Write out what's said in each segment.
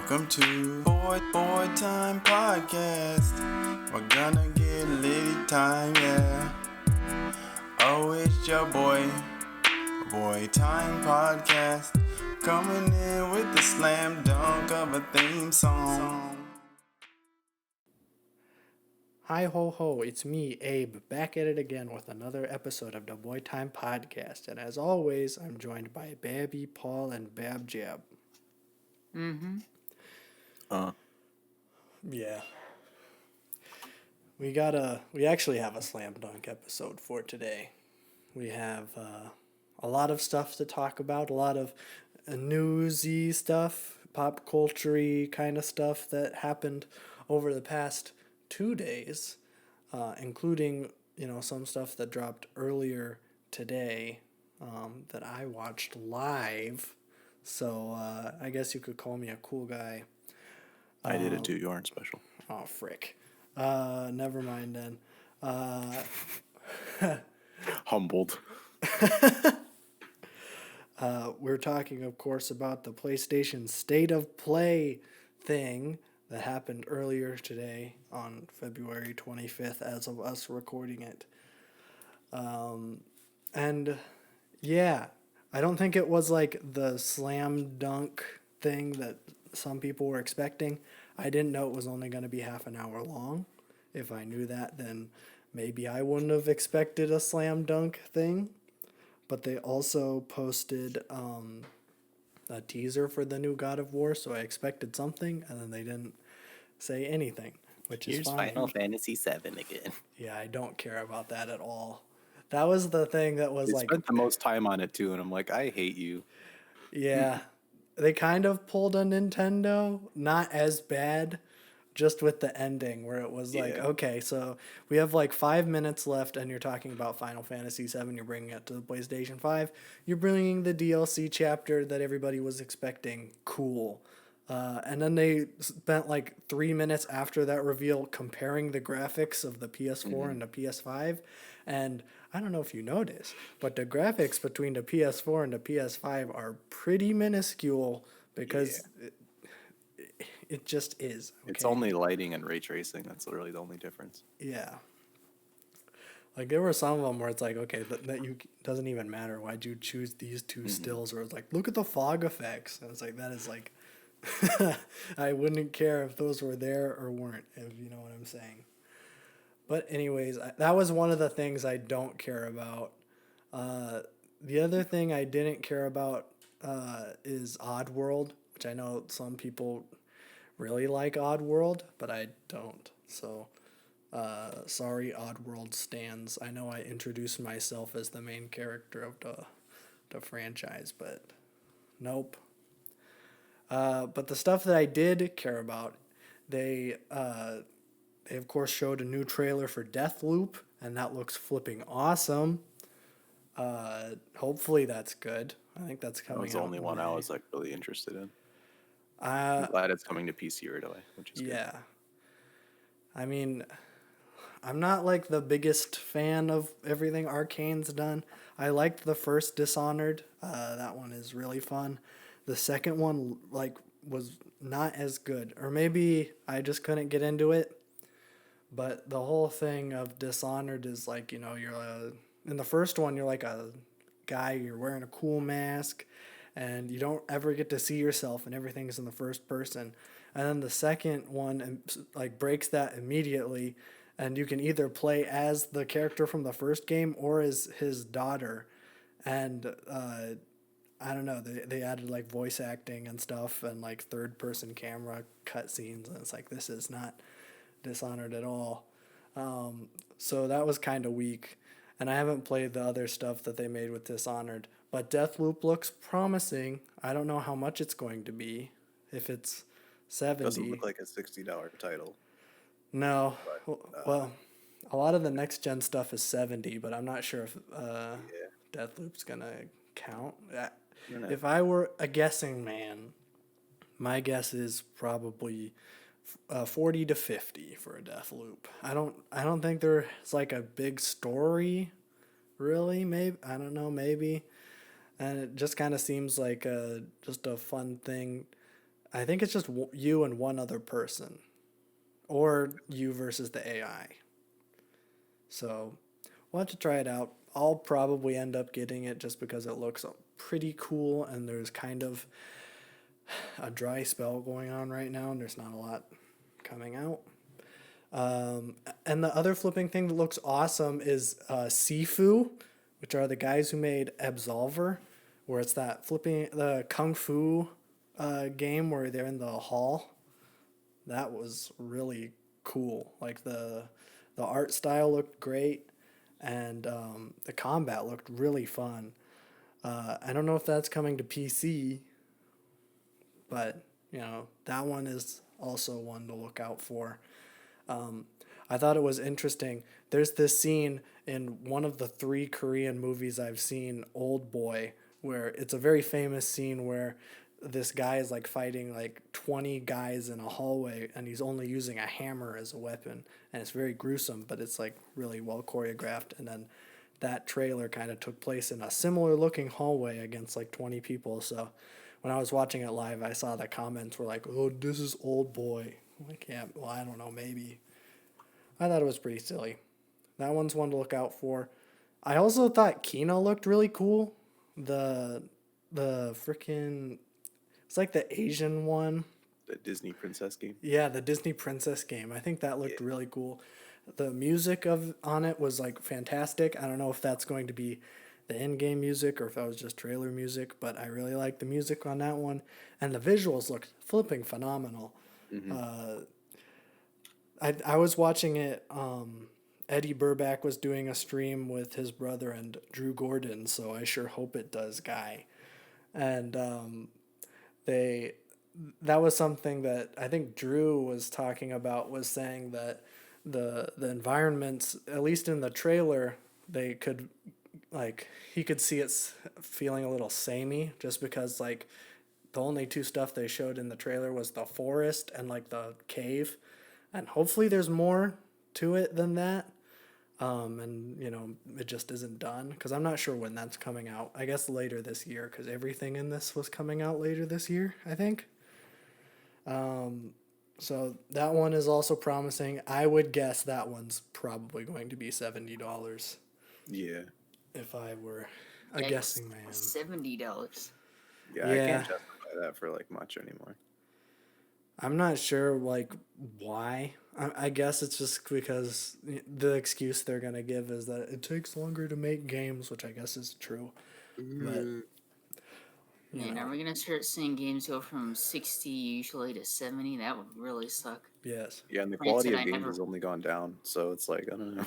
Welcome to Boy Time Podcast. We're gonna get litty time, yeah. Oh, it's your Boy Time Podcast. Coming in with the slam dunk of a theme song. Hi ho ho, it's me, Abe, back at it again with another episode of the Boy Time Podcast. And as always, I'm joined by Babby, Paul, and Bab Jab. Yeah. We actually have a slam dunk episode for today. We have a lot of stuff to talk about, a lot of newsy stuff, pop culture-y kind of stuff that happened over the past 2 days, including, some stuff that dropped earlier today that I watched live. So I guess you could call me a cool guy. I did it too. You aren't special. Oh, frick. Never mind then. Humbled. We're talking, of course, about the PlayStation State of Play thing that happened earlier today on February 25th as of us recording it. And yeah, I don't think it was like the slam dunk thing that some people were expecting. I didn't know it was only going to be half an hour long. If I knew that, then maybe I wouldn't have expected a slam dunk thing. But they also posted a teaser for the new God of War, so I expected something, and then they didn't say anything, which is fine. Here's Final Fantasy VII again. Yeah, I don't care about that at all. That was the thing that was I spent the most time on it too, and I'm like, I hate you. Yeah, they kind of pulled a Nintendo, not as bad, just with the ending where it was like, okay, so we have like 5 minutes left and you're talking about Final Fantasy VII, you're bringing it to the PlayStation 5, you're bringing the DLC chapter that everybody was expecting, cool. And then they spent like 3 minutes after that reveal comparing the graphics of the PS4 and the PS5, and I don't know if you noticed, but the graphics between the PS4 and the PS5 are pretty minuscule because it just is. Okay? It's only lighting and ray tracing. That's literally the only difference. Yeah. Like there were some of them where it's like, okay, that you doesn't even matter. Why'd you choose these two stills? Or it's like, look at the fog effects. And it's like, that is like, I wouldn't care if those were there or weren't, if you know what I'm saying. But anyways, that was one of the things I don't care about. The other thing I didn't care about is Oddworld, which I know some people really like Oddworld, but I don't. So, sorry, Oddworld stans. I know I introduced myself as the main character of the franchise, but nope. But the stuff that I did care about, they of course showed a new trailer for Deathloop, and that looks flipping awesome. Hopefully that's good. I think that's coming. That was the only one I was like really interested in. I'm glad it's coming to PC right away, which is good. Yeah. I mean, I'm not like the biggest fan of everything Arcane's done. I liked the first Dishonored. That one is really fun. The second one was not as good, or maybe I just couldn't get into it. But the whole thing of Dishonored is like, you're in the first one, you're like a guy, you're wearing a cool mask, and you don't ever get to see yourself, and everything's in the first person. And then the second one like breaks that immediately, and you can either play as the character from the first game or as his daughter. And I don't know, they added like voice acting and stuff and like third person camera cutscenes, and it's like, this is not Dishonored at all. So that was kind of weak, and I haven't played the other stuff that they made with Dishonored, but Deathloop looks promising. I don't know how much it's going to be, if it's $70. Doesn't look like a $60 title. No, well, a lot of the next gen stuff is $70, but I'm not sure if Deathloop's gonna count. If I were a guessing man, my guess is probably 40 to 50 for a Deathloop. I don't think there's like a big story, really. Maybe, I don't know, maybe, and it just kind of seems like just a fun thing I think it's just you and one other person, or you versus the AI. So we'll have to try it out. I'll probably end up getting it just because it looks pretty cool, and there's kind of a dry spell going on right now, and there's not a lot coming out. And the other flipping thing that looks awesome is Sifu, which are the guys who made Absolver, where it's that flipping the kung fu game where they're in the hall. That was really cool. Like the art style looked great, and the combat looked really fun. I don't know if that's coming to PC, but that one is also one to look out for. I thought it was interesting. There's this scene in one of the 3 Korean movies I've seen, Old Boy, where it's a very famous scene where this guy is like fighting like 20 guys in a hallway, and he's only using a hammer as a weapon, and it's very gruesome, but it's like really well choreographed. And then that trailer kind of took place in a similar looking hallway against like 20 people. So when I was watching it live, I saw the comments were like, "Oh, this is Old Boy." I'm like, yeah, well, I don't know, maybe. I thought it was pretty silly. That one's one to look out for. I also thought Kino looked really cool. The freaking, it's like the Asian one. The Disney princess game. Yeah, the Disney princess game. I think that looked really cool. The music on it was like fantastic. I don't know if that's going to be the in-game music or if that was just trailer music, but I really liked the music on that one, and the visuals looked flipping phenomenal. Mm-hmm. I was watching it. Eddie Burback was doing a stream with his brother and Drew Gordon, so I sure hope it does, guy. And that was something that I think Drew was talking about, was saying that the environments, at least in the trailer, they could, like, he could see it feeling a little samey, just because like the only 2 stuff they showed in the trailer was the forest and like the cave, and hopefully there's more to it than that. And it just isn't done, because I'm not sure when that's coming out. I guess later this year, because everything in this was coming out later this year, I think. So that one is also promising. I would guess that one's probably going to be $70. Yeah. If I were a guessing man. Yeah, Yeah. I can't justify that for like much anymore. I'm not sure like why. I guess it's just because the excuse they're gonna give is that it takes longer to make games, which I guess is true. But man, are we gonna start seeing games go from 60 usually to 70? That would really suck. Yes. Yeah, and the quality of games has only gone down, so it's like, I don't know.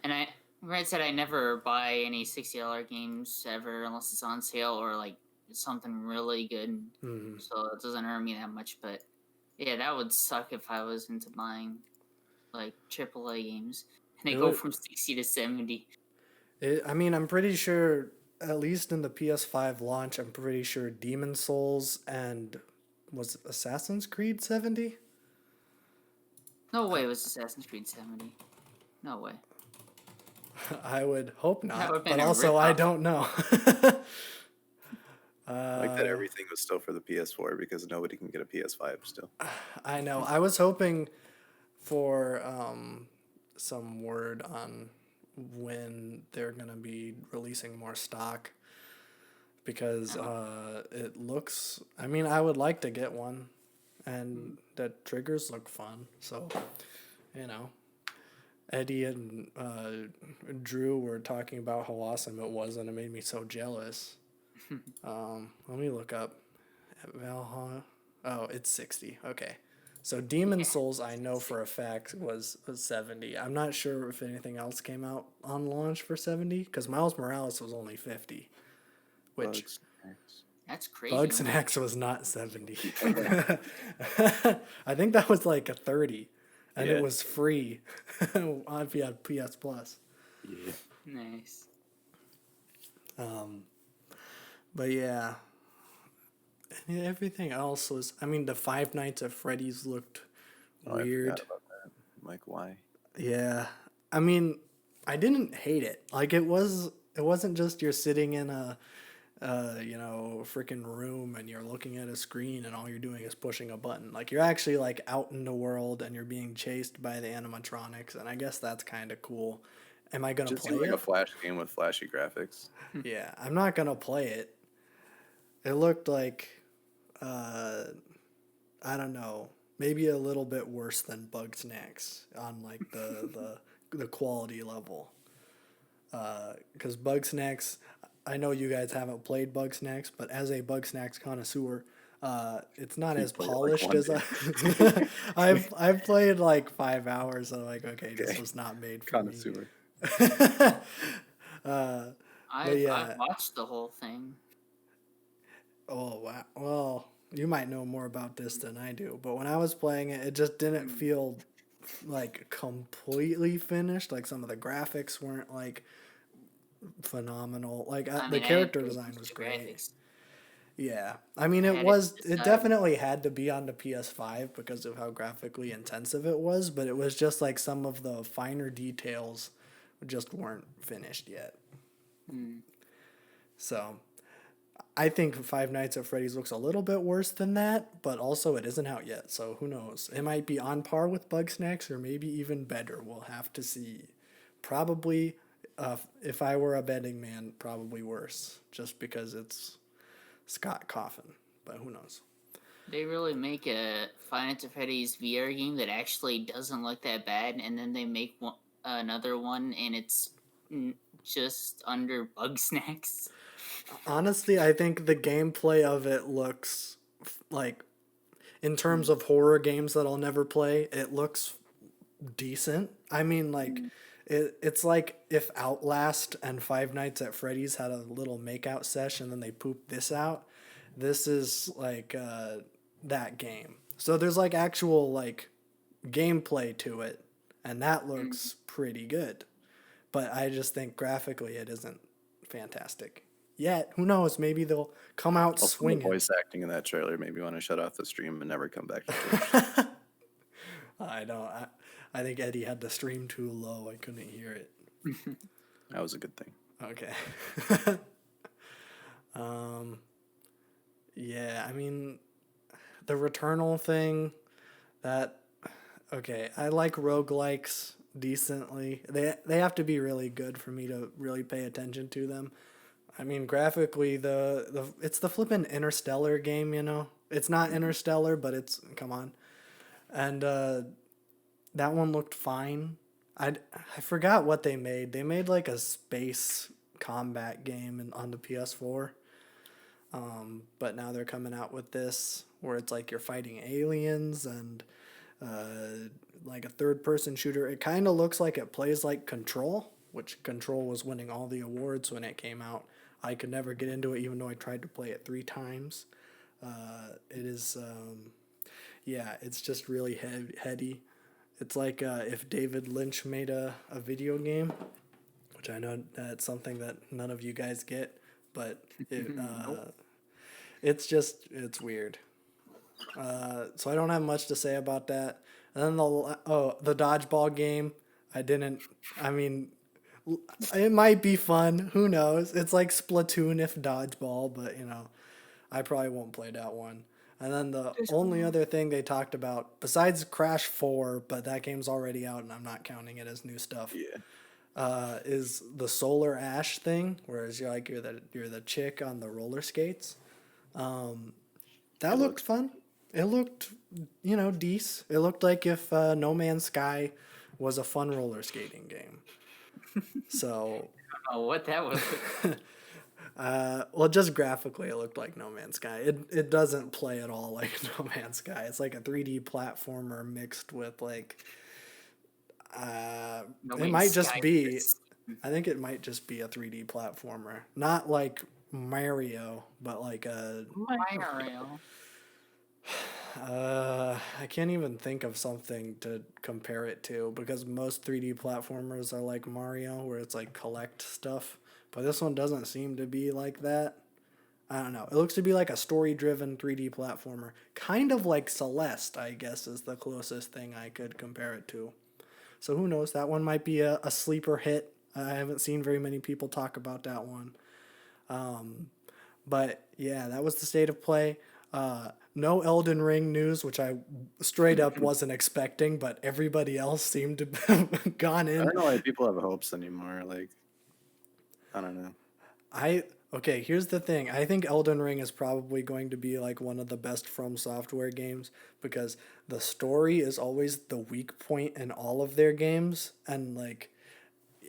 And I never buy any $60 games ever unless it's on sale or like something really good. So it doesn't hurt me that much. But yeah, that would suck if I was into buying like AAA games and they go from 60 to 70. I'm pretty sure, at least in the PS5 launch, I'm pretty sure Demon Souls and was Assassin's Creed 70? No way was Assassin's Creed 70. No way. I would hope not, but a also I don't know. Like that everything was still for the PS4 because nobody can get a PS5 still. I know. I was hoping for some word on when they're going to be releasing more stock, because it looks, I would like to get one, and the triggers look fun. So, Eddie and Drew were talking about how awesome it was, and it made me so jealous. Let me look up Valhalla. Oh, it's 60. Okay. So Demon Souls, I know for a fact was 70. I'm not sure if anything else came out on launch for 70, because Miles Morales was only 50. Which that's crazy. Bugsnax was not 70. I think that was like a 30, and it was free if you had PS Plus. Yeah. Nice. But yeah, everything else was. The Five Nights at Freddy's looked weird. I forgot about that. I'm like, why? Yeah, I didn't hate it. Like it wasn't just you're sitting in a freaking room and you're looking at a screen and all you're doing is pushing a button. Like you're actually like out in the world and you're being chased by the animatronics, and I guess that's kind of cool. Am I gonna Just play seems like it? a Flash game with flashy graphics. Yeah, I'm not gonna play it. It looked like, I don't know, maybe a little bit worse than Bug Snacks on like the quality level. Because Bug Snacks, I know you guys haven't played Bug Snacks, but as a Bug Snacks connoisseur, it's not as played it like polished one as day. I've played like 5 hours, and I'm like, okay, this Okay. was not made for me. Connoisseur. But I've yeah. watched the whole thing. Oh wow. Well, you might know more about this than I do, but when I was playing it, it just didn't feel like completely finished. Like some of the graphics weren't like phenomenal. Like I the mean, I didn't character pay design attention was to great. graphics. Yeah. I mean, I it had was, to it decide. definitely had to be on the PS5 because of how graphically intensive it was, but it was just like some of the finer details just weren't finished yet. So I think Five Nights at Freddy's looks a little bit worse than that, but also it isn't out yet, so who knows? It might be on par with Bug Snacks or maybe even better. We'll have to see. Probably, if I were a betting man, probably worse, just because it's Scott Coffin, but who knows? They really make a Five Nights at Freddy's VR game that actually doesn't look that bad, and then they make another one, and it's just under Bug Snacks. Honestly, I think the gameplay of it looks like, in terms of horror games that I'll never play, it looks decent. I mean, like, it's like if Outlast and Five Nights at Freddy's had a little makeout session and then they pooped this out. This is like that game. So there's like actual like gameplay to it, and that looks pretty good. But I just think graphically it isn't fantastic yet. Who knows? Maybe they'll come out Also, the swinging. voice acting in that trailer made me want to shut off the stream and never come back to Twitch. I know. I think Eddie had the stream too low. I couldn't hear it. That was a good thing. Okay. Yeah, I mean, the Returnal thing, that, okay, I like roguelikes decently. They have to be really good for me to really pay attention to them. I mean, graphically, it's the flippin' Interstellar game, you know? It's not Interstellar, but it's, come on. And that one looked fine. I forgot what they made. They made like a space combat game on the PS4. But now they're coming out with this where it's like you're fighting aliens and like a third-person shooter. It kind of looks like it plays like Control, which Control was winning all the awards when it came out. I could never get into it, even though I tried to play it 3 times. It is, yeah, it's just really heady. It's like if David Lynch made a video game, which I know that's something that none of you guys get, but it's weird. So I don't have much to say about that. And then the dodgeball game, I mean, it might be fun. Who knows? It's like Splatoon if dodgeball, but you know, I probably won't play that one. And then the only other thing they talked about, besides Crash 4, but that game's already out and I'm not counting it as new stuff, is the Solar Ash thing, whereas you're the chick on the roller skates. That looked fun. It looked, decent. It looked like if No Man's Sky was a fun roller skating game. So, Oh, what that was. well, just graphically, it looked like No Man's Sky. It doesn't play at all like No Man's Sky. It's like a 3D platformer mixed with like, it might just be, I think it might just be a 3D platformer. Not like Mario, but like a... Mario. I can't even think of something to compare it to because most 3D platformers are like Mario, where it's like collect stuff. But this one doesn't seem to be like that. I don't know. It looks to be like a story-driven 3D platformer. Kind of like Celeste, I guess, is the closest thing I could compare it to. So who knows? That one might be a sleeper hit. I haven't seen very many people talk about that one. But yeah, that was the state of play. No Elden Ring news, which I straight up wasn't expecting, but everybody else seemed to have gone I in. don't know why people have hopes anymore. Like, I don't know. Okay, here's the thing. I think Elden Ring is probably going to be like one of the best From Software games because the story is always the weak point in all of their games, and like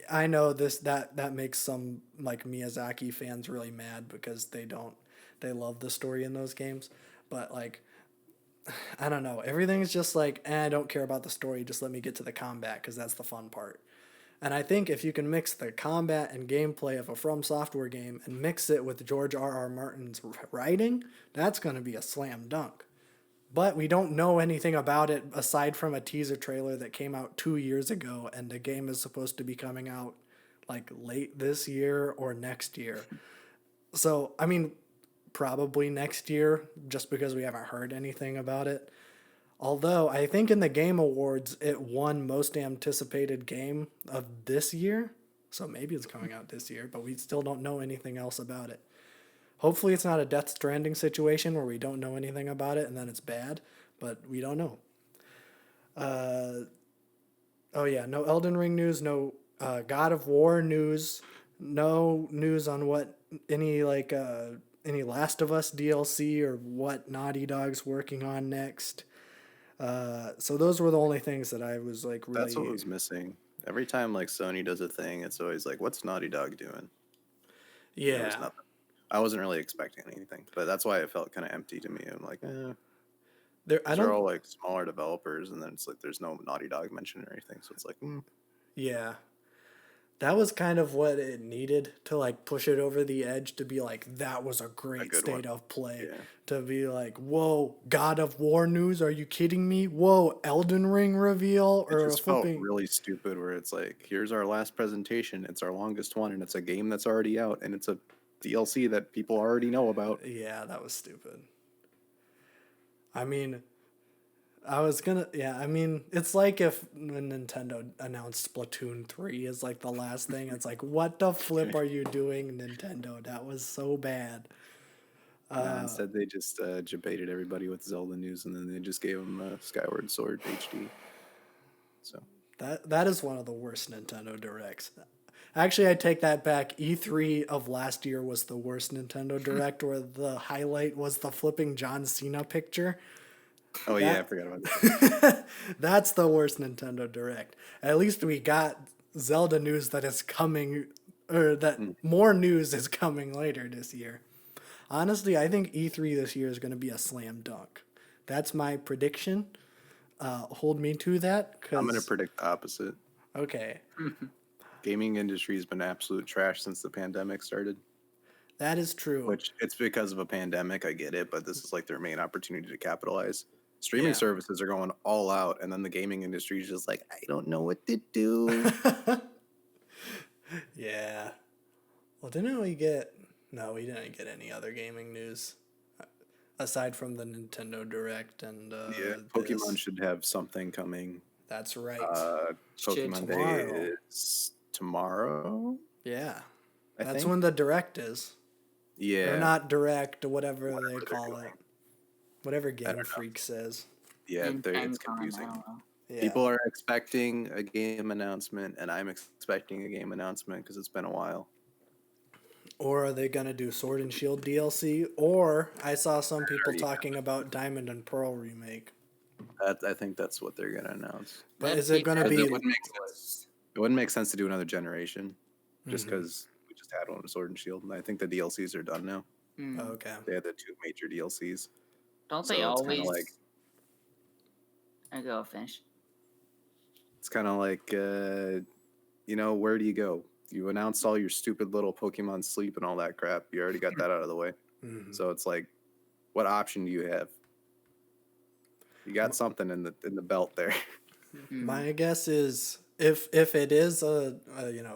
I know that makes some like Miyazaki fans really mad because they love the story in those games, but like I don't know. Everything's just like, I don't care about the story. Just let me get to the combat because that's the fun part. And I think if you can mix the combat and gameplay of a From Software game and mix it with George R.R. Martin's writing, that's going to be a slam dunk. But we don't know anything about it aside from a teaser trailer that came out 2 years ago, and the game is supposed to be coming out like late this year or next year. So, I mean, probably next year, just because we haven't heard anything about it. Although I think in the Game Awards, it won most anticipated game of this year. So maybe it's coming out this year, but we still don't know anything else about it. Hopefully, it's not a Death Stranding situation where we don't know anything about it and then it's bad, but we don't know. Oh, yeah, no Elden Ring news, no God of War news, no news on what any Last of Us DLC or what Naughty Dog's working on next. So those were the only things that I was like really. That's what was missing. Every time like Sony does a thing, it's always like, "What's Naughty Dog doing?" There was Yeah, nothing. I wasn't really expecting anything, but that's why it felt kind of empty to me. I'm like, I they're don't. all like smaller developers, and then it's like there's no Naughty Dog mention or anything. So it's like, Yeah, that was kind of what it needed to like push it over the edge to be like that was a a great good state one. of play. Yeah. To be like, whoa, God of War news? Are you kidding me? Whoa, Elden Ring reveal It or a just felt flipping. really stupid where it's like, here's our last presentation. It's our longest one, and it's a game that's already out, and it's a DLC that people already know about. Yeah, that was stupid. I mean, I was gonna, yeah, I mean, it's like if when Nintendo announced Splatoon 3 is like the last thing. It's like, what the flip are you doing, Nintendo? That was so bad. Nah, instead they just debated everybody with Zelda news, and then they just gave them Skyward Sword HD. So That is one of the worst Nintendo Directs. Actually, I take that back. E3 of last year was the worst Nintendo Direct, where the highlight was the flipping John Cena picture. oh yeah, I That forgot about that. that's the worst Nintendo Direct. At least we got Zelda news that is coming, or that more news is coming later this year. Honestly, I think E3 this year is going to be a slam dunk. That's my prediction. Hold me to that, I'm gonna because predict the opposite. okay, Gaming industry has been absolute trash since the pandemic started. that is true. Which it's because of a pandemic, I get it, but this is like their main opportunity to capitalize. Streaming Yeah. services are going all out, and then the gaming industry is just like, I don't know what to do. Yeah. Well, didn't we get? No, we didn't get any other gaming news aside from the Nintendo Direct and Yeah, Pokemon this. should have something coming. That's right. Should Pokemon Day tomorrow. is tomorrow, Yeah, I that's think. when the Direct is. Yeah, Or not Direct, whatever they they're call doing. it. Whatever don't Game know. Freak says. Yeah, it's Gen Con, I confusing. don't know. Yeah. People are expecting a game announcement, and I'm expecting a game announcement because it's been a while. Or are they gonna do Sword and Shield DLC? Or I saw some people already talking about Diamond and Pearl remake. I think that's what they're gonna announce. But That'd is it gonna It be? wouldn't make sense. It wouldn't make sense to do another generation, just Mm-hmm. because we just had one with Sword and Shield, and I think the DLCs are done now. Okay. They had the 2 major DLCs. Don't So they it's kinda always? like- I go finish. It's kind of like, where do you go? You announced all your stupid little Pokemon Sleep and all that crap. You already got that out of the way. Mm-hmm. So it's like, what option do you have? You got something in the belt there. My guess is if it is a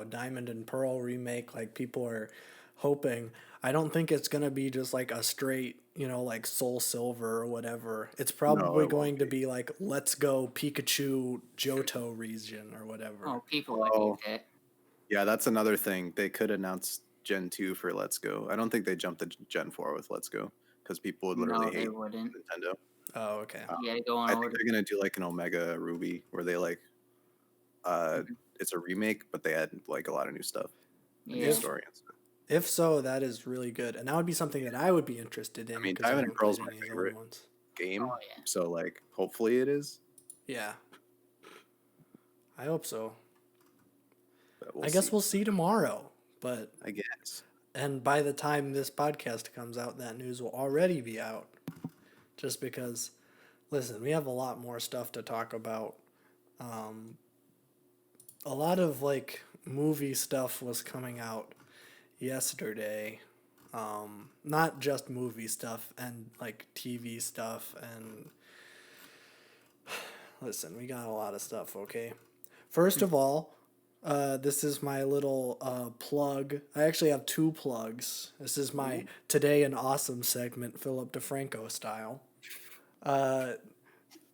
Diamond and Pearl remake like people are hoping, I don't think it's gonna be just like a straight like Soul Silver or whatever. It's probably it going won't to be like Let's Go Pikachu Johto region or whatever. Oh, people would Oh. hate that. Yeah, that's another thing. They could announce Gen 2 for Let's Go. I don't think they jumped to Gen 4 with Let's Go because people would literally No, they hate wouldn't. Nintendo. Oh, okay. You gotta go in I think order. they're gonna do like an Omega Ruby where they like it's a remake, but they add like a lot of new stuff, a new Yeah. story and stuff. If so, that is really good, and that would be something that I would be interested in. I mean, 'cause Diamond and haven't Pearl's played my any of the favorite old ones. game, Oh, yeah. so like hopefully it is. Yeah, I hope so. But we'll I guess see. we'll see tomorrow. But I guess. and by the time this podcast comes out, that news will already be out. Just because, listen, we have a lot more stuff to talk about. A lot of like movie stuff was coming out yesterday. Not just movie stuff and like TV stuff and listen, we got a lot of stuff, okay? First of all, this is my little plug. I actually have two plugs. This is my Today in Awesome segment, Philip DeFranco style.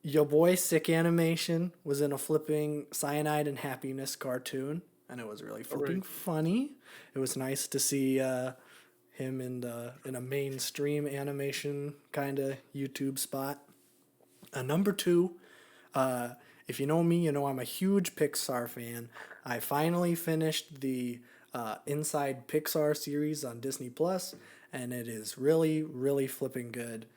Your boy Sick Animation was in a flipping Cyanide and Happiness cartoon, and it was really flipping funny. It was nice to see him in a mainstream animation kind of YouTube spot. Number two, if you know me, you know I'm a huge Pixar fan. I finally finished the Inside Pixar series on Disney Plus, and it is really, really flipping good.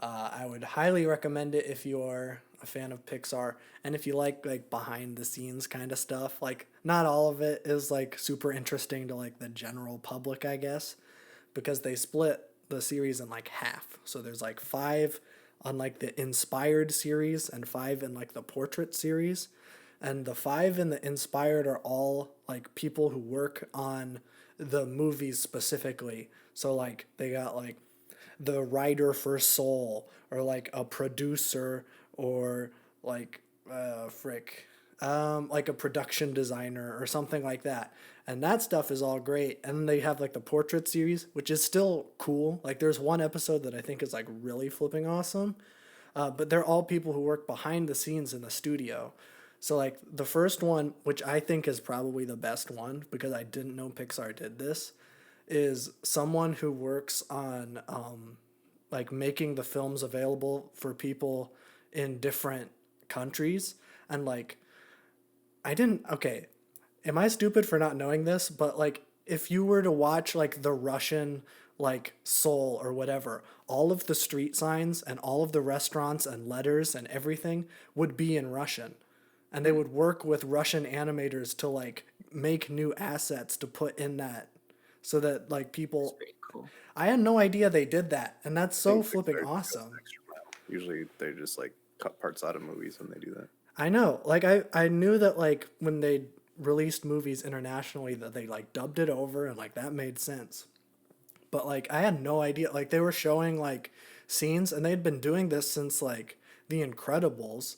I would highly recommend it if you're a fan of Pixar, and if you like behind the scenes kind of stuff. Like, not all of it is like super interesting to like the general public, I guess, because they split the series in like half. So there's like 5 on like the inspired series and 5 in like the portrait series. And the 5 in the inspired are all like people who work on the movies specifically. So like they got like the writer for Soul, or like a producer, or like like a production designer or something like that. And that stuff is all great. And they have like the portrait series, which is still cool. Like there's one episode that I think is like really flipping awesome. But they're all people who work behind the scenes in the studio. So like the first one, which I think is probably the best one because I didn't know Pixar did this, is someone who works on like making the films available for people in different countries. And like okay, am I stupid for not knowing this? But like if you were to watch like the Russian like Soul or whatever, all of the street signs and all of the restaurants and letters and everything would be in Russian. And they would work with Russian animators to like make new assets to put in that, so that like people. That's pretty cool. I had no idea they did that, and that's so think flipping Pixar goes awesome. the extra mile. Usually they just like cut parts out of movies when they do that. I know. Like I knew that like when they released movies internationally that they like dubbed it over, and like that made sense. But like I had no idea. Like they were showing like scenes, and they'd been doing this since like The Incredibles,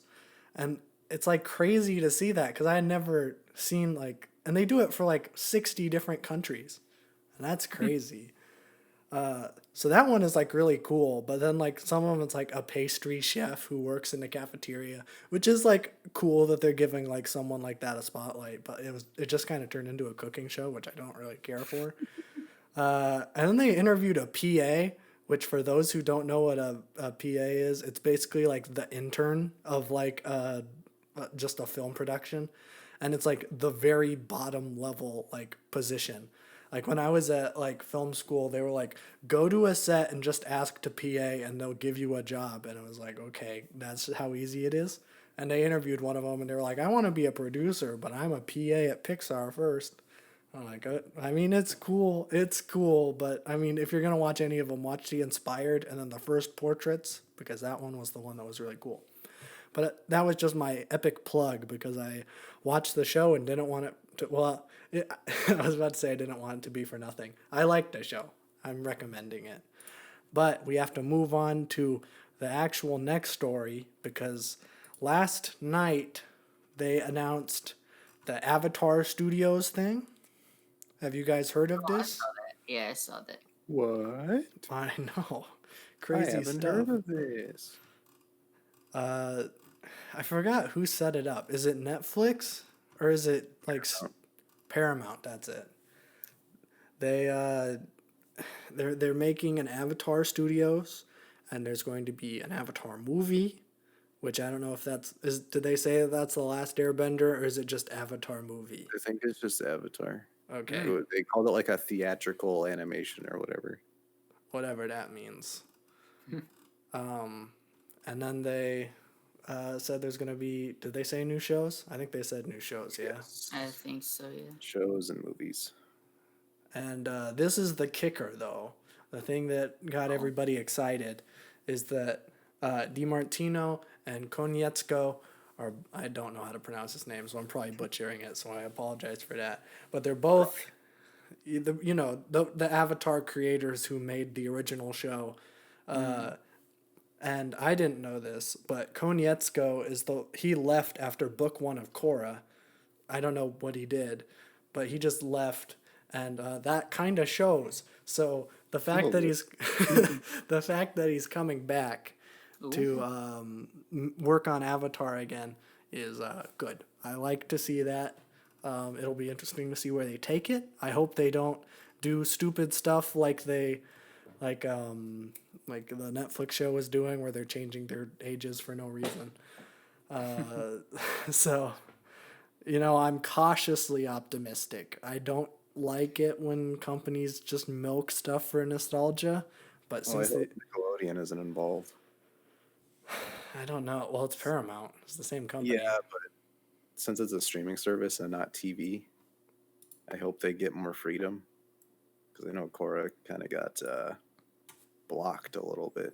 and it's like crazy to see that because I had never seen like, and they do it for like 60 different countries, and that's crazy. So that one is like really cool, but then like some of them it's like a pastry chef who works in the cafeteria, which is like cool that they're giving like someone like that a spotlight, but it just kind of turned into a cooking show, which I don't really care for. And then they interviewed a PA, which for those who don't know what a PA is, it's basically like the intern of like just a film production, and it's like the very bottom level like position. Like when I was at like film school, they were like, go to a set and just ask to PA and they'll give you a job. And it was like, okay, that's how easy it is. And they interviewed one of them and they were like, I want to be a producer, but I'm a PA at Pixar first. I'm like, I mean, it's cool. But I mean, if you're going to watch any of them, watch the Inspired and then the first Portraits, because that one was the one that was really cool. But that was just my epic plug because I watched the show and didn't want it to, well, I was about to say I didn't want it to be for nothing. I liked the show. I'm recommending it. But we have to move on to the actual next story because last night they announced the Avatar Studios thing. Have you guys heard of I this? saw that. Yeah, I saw that. What? I know. I Crazy haven't stuff. heard of this. I forgot who set it up. Is it Netflix or is it like Paramount? That's it. They they're making an Avatar Studios, and there's going to be an Avatar movie, which I don't know if did they say that's the last Airbender, or is it just Avatar movie? I think it's just Avatar. Okay, They called it like a theatrical animation or whatever. whatever that means. And then they said there's gonna be. Did they say new shows? I think they said new shows. Yeah. Yes. I think so, yeah. Shows and movies. And this is the kicker, though. The thing that got everybody excited is that DiMartino and Konietzko are, I don't know how to pronounce his name, so I'm probably butchering it, so I apologize for that. But they're both, the Avatar creators who made the original show. And I didn't know this, but Konietzko he left after book 1 of Korra. I don't know what he did, but he just left, and that kind of shows. So the fact that he's coming back to work on Avatar again is good. I like to see that. It'll be interesting to see where they take it. I hope they don't do stupid stuff like the Netflix show is doing, where they're changing their ages for no reason. So, I'm cautiously optimistic. I don't like it when companies just milk stuff for nostalgia, but I hope Nickelodeon isn't involved. I don't know. Well, it's Paramount. It's the same company. Yeah, but since it's a streaming service and not TV, I hope they get more freedom. Because I know Korra kind of got blocked a little bit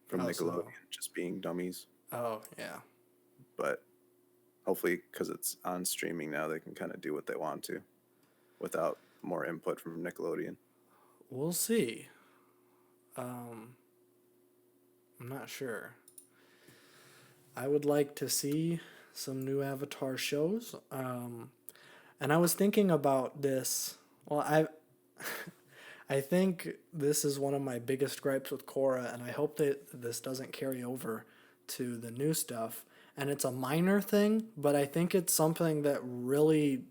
from Nickelodeon just being dummies. Oh, yeah. But hopefully, because it's on streaming now, they can kind of do what they want to without more input from Nickelodeon. We'll see. I'm not sure. I would like to see some new Avatar shows. And I was thinking about this. Well, I think this is one of my biggest gripes with Korra, and I hope that this doesn't carry over to the new stuff. And it's a minor thing, but I think it's something that really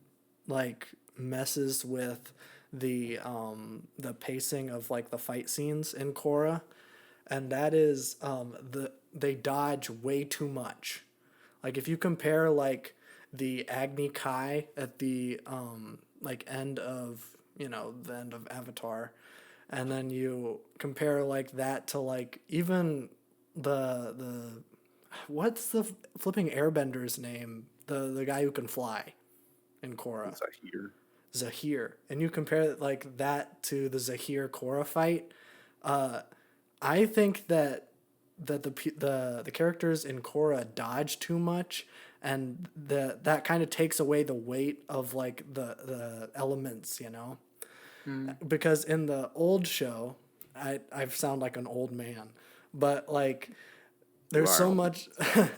messes with the pacing of the fight scenes in Korra, and that is they dodge way too much. If you compare the Agni Kai at the end of the end of Avatar, and then you compare that to even the what's the flipping Airbender's name? The guy who can fly in Korra. Zahir. And you compare that to the Zahir Korra fight. I think that the characters in Korra dodge too much, and that kind of takes away the weight of the elements, Because in the old show, I sound like an old man, but there's so much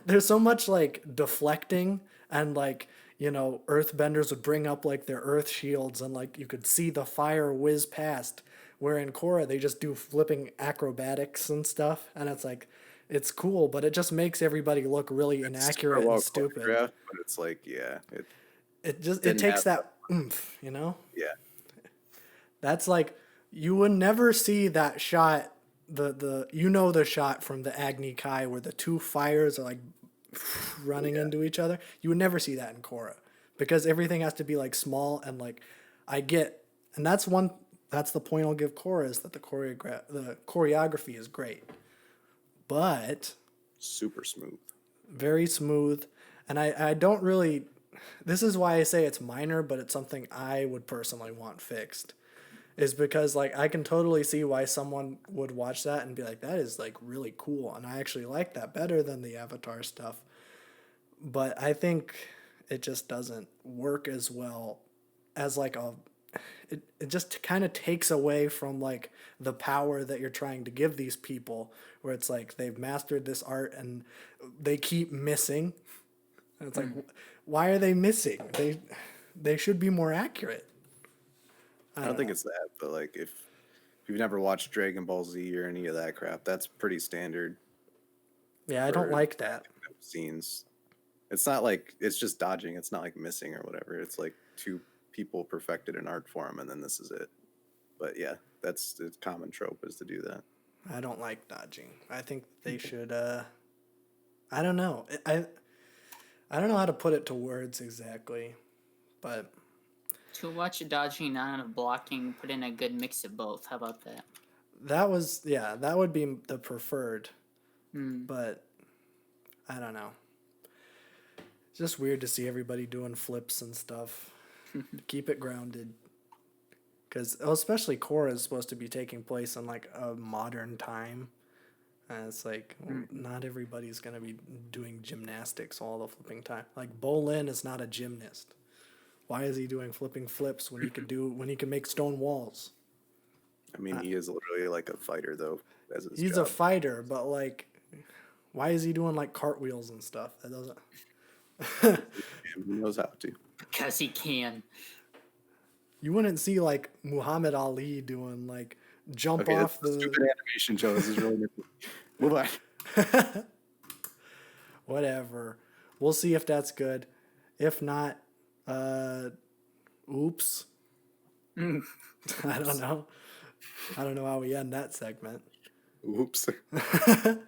deflecting, and earthbenders would bring up their earth shields, and you could see the fire whiz past, where in Korra they just do flipping acrobatics and stuff, and it's cool, but it just makes everybody look really inaccurate and stupid. But it's it takes that oomph, Yeah. That's you would never see that shot, the shot from the Agni Kai where the two fires are running into each other. You would never see that in Korra, because everything has to be small, and and that's the point I'll give Korra, is that the choreography is great, but super smooth, very smooth. And I don't really, this is why I say it's minor, but it's something I would personally want fixed, is because I can totally see why someone would watch that and be like, that is really cool, and I actually like that better than the Avatar stuff. But I think it just doesn't work as well as it just kind of takes away from the power that you're trying to give these people, where it's they've mastered this art and they keep missing, and it's why are they missing? They should be more accurate. I don't think it's that, but if you've never watched Dragon Ball Z or any of that crap, that's pretty standard. Yeah, I don't like that. Scenes. It's not it's just dodging. It's not missing or whatever. It's two people perfected an art form, and then this is it. But yeah, that's the common trope is to do that. I don't like dodging. I think they should. I don't know. I don't know how to put it to words exactly, but Too much dodging, not enough blocking. Put in a good mix of both. How about that? that would be the preferred. Hmm. But I don't know. It's just weird to see everybody doing flips and stuff. Keep it grounded. Because especially Korra is supposed to be taking place in like a modern time. And it's like, not everybody's going to be doing gymnastics all the flipping time. Like, Bolin is not a gymnast. Why is he doing flipping flips when he can make stone walls? I mean, he is literally like a fighter, though, as his He's job. a fighter, but like, why is he doing like cartwheels and stuff? That doesn't. He knows how to. Because he can. You wouldn't see like Muhammad Ali doing like jump Okay, off this is a the. stupid animation show. This is really move on. Whatever. We'll see if that's good. If not, oops. I don't know. I don't know how we end that segment. Oops. Well,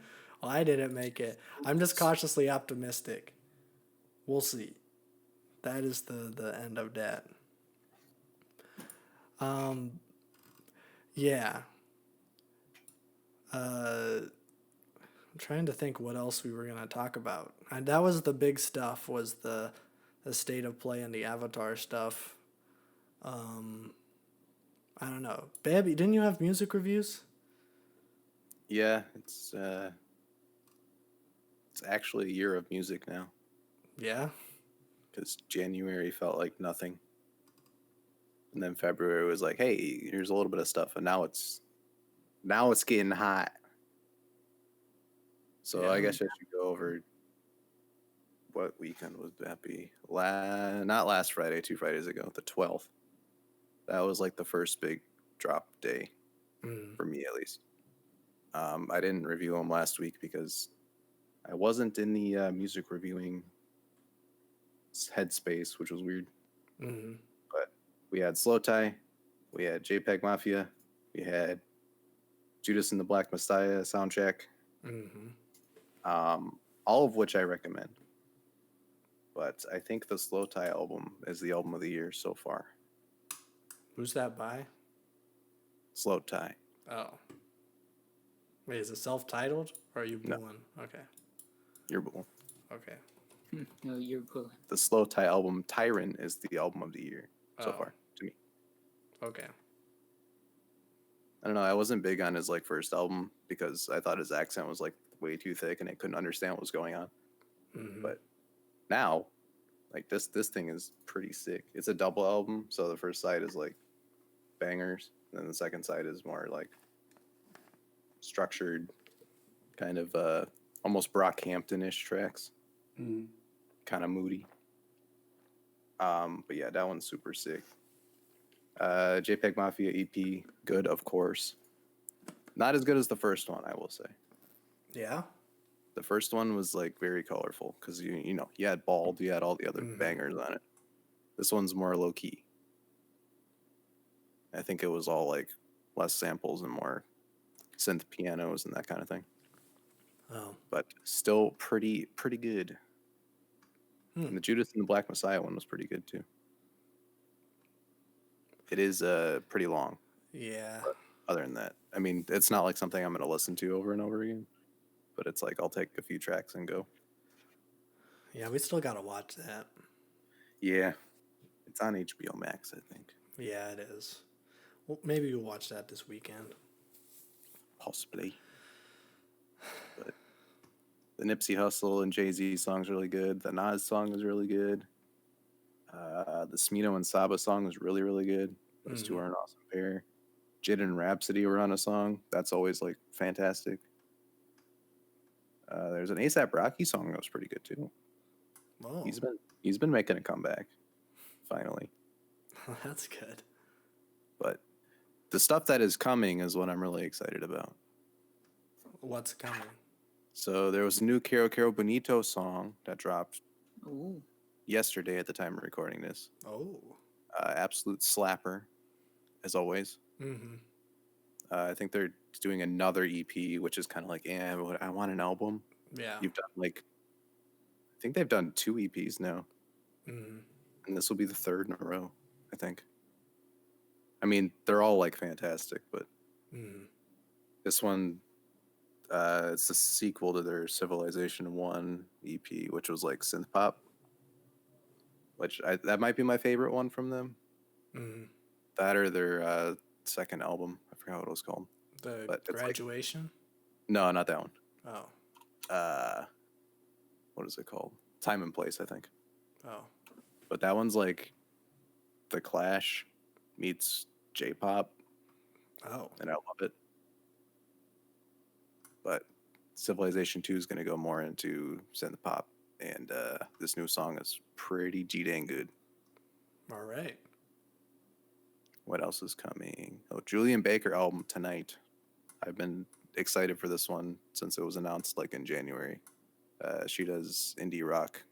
I didn't make it. I'm just cautiously optimistic. We'll see. That is the end of that. Yeah. I'm trying to think what else we were going to talk about. And that was the big stuff, was the state of play and the Avatar stuff. I don't know. Babby, didn't you have music reviews? Yeah, it's actually a year of music now. Yeah. Because January felt like nothing, and then February was like, "Hey, here's a little bit of stuff," and now it's getting hot. So Yeah. I guess I should go over what weekend would that be? Not last Friday, 2 Fridays ago, the 12th. That was like the first big drop day for me, at least. I didn't review them last week because I wasn't in the music reviewing headspace, which was weird. Mm-hmm. But we had Slow Tie, we had JPEG Mafia, we had Judas and the Black Messiah soundtrack, all of which I recommend. But I think the Slow Tie album is the album of the year so far. Who's that by? Slow Tie. Oh. Wait, is it self-titled? Or are you No. booing? Okay. You're cool. Okay. No, you're cool. The Slow Tie album, Tyron, is the album of the year so far to me. Okay. I don't know. I wasn't big on his like first album because I thought his accent was like way too thick and I couldn't understand what was going on. But now, like this thing is pretty sick. It's a double album, so the first side is like bangers, and then the second side is more like structured, kind of almost Brockhampton-ish tracks. Kind of moody. But yeah, that one's super sick. JPEG Mafia EP, good, of course. Not as good as the first one, I will say. Yeah? The first one was like very colorful because you had Bald, you had all the other bangers on it. This one's more low key. I think it was all like less samples and more synth pianos and that kind of thing. Oh. But still pretty good. And the Judas and the Black Messiah one was pretty good too. It is pretty long. Yeah. But other than that, I mean, it's not like something I'm going to listen to over and over again. But it's like I'll take a few tracks and go. Yeah, we still got to watch that. Yeah. It's on HBO Max, I think. Yeah, it is. Well, maybe we'll watch that this weekend. Possibly. But the Nipsey Hussle and Jay-Z song's really good. The Nas song is really good. The Smino and Saba song was really, really good. Those two are an awesome pair. Jid and Rhapsody were on a song. That's always like fantastic. There's an A$AP Rocky song that was pretty good too. Oh. He's been making a comeback, finally. That's good. But the stuff that is coming is what I'm really excited about. What's coming? So there was a new Quiero Quiero Bonito song that dropped Ooh. yesterday at the time of recording this. Oh. absolute slapper, as always. Mm-hmm. I think they're doing another EP, which is kind of like, I want an album. Yeah. You've done like, I think they've done 2 EPs now, Mm-hmm. and this will be the 3rd in a row, I think. I mean, they're all like fantastic, but Mm-hmm. this one, it's a sequel to their Civilization 1 EP, which was like synth pop, that might be my favorite one from them. Mm-hmm. That or their second album. I forgot what it was called. The But it's Graduation? No, not that one. Oh. What is it called? Time and Place, I think. Oh. But that one's like The Clash meets J-pop, Oh. and I love it. But Civilization 2 is going to go more into synth pop, and this new song is pretty dang good. All right. What else is coming? Oh, Julian Baker album tonight. I've been excited for this one since it was announced like in January. She does indie rock.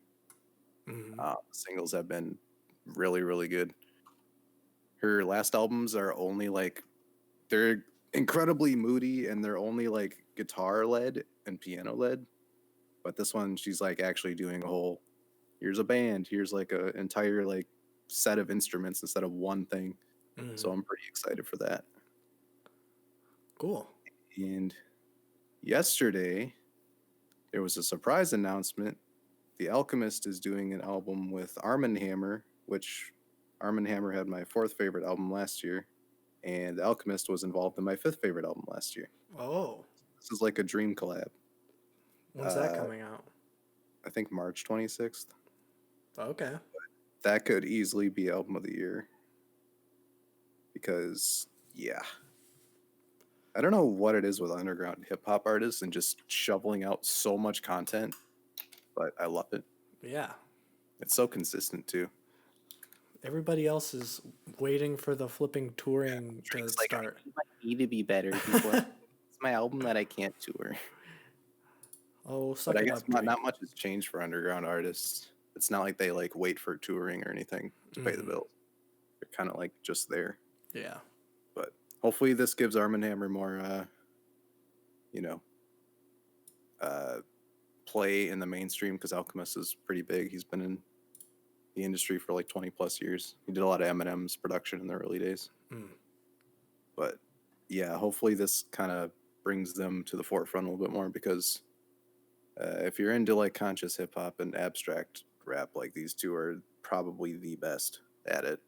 Mm-hmm. Singles have been really, really good. Her last albums are only like, they're incredibly moody and they're only like guitar led and piano led. But this one, she's like actually doing a whole, here's a band, here's like an entire like set of instruments instead of one thing. Mm-hmm. So I'm pretty excited for that. Cool. And yesterday, there was a surprise announcement. The Alchemist is doing an album with Armand Hammer, which Armand Hammer had my 4th favorite album last year, and The Alchemist was involved in my 5th favorite album last year. Oh. This is like a dream collab. When's that coming out? I think March 26th. Okay. That could easily be album of the year. Because, yeah. I don't know what it is with underground hip-hop artists and just shoveling out so much content, but I love it. Yeah. It's so consistent, too. Everybody else is waiting for the flipping touring to start. I need to be better before it's my album that I can't tour. Oh, suck But I it guess up, not Drake. much has changed for underground artists. It's not like they like wait for touring or anything to pay the bills. They're kind of like just there. Yeah. But hopefully this gives Armand Hammer more, play in the mainstream, because Alchemist is pretty big. He's been in the industry for like 20 plus years. He did a lot of Eminem's production in the early days. But yeah, hopefully this kind of brings them to the forefront a little bit more, because if you're into like conscious hip hop and abstract rap, like these two are probably the best at it.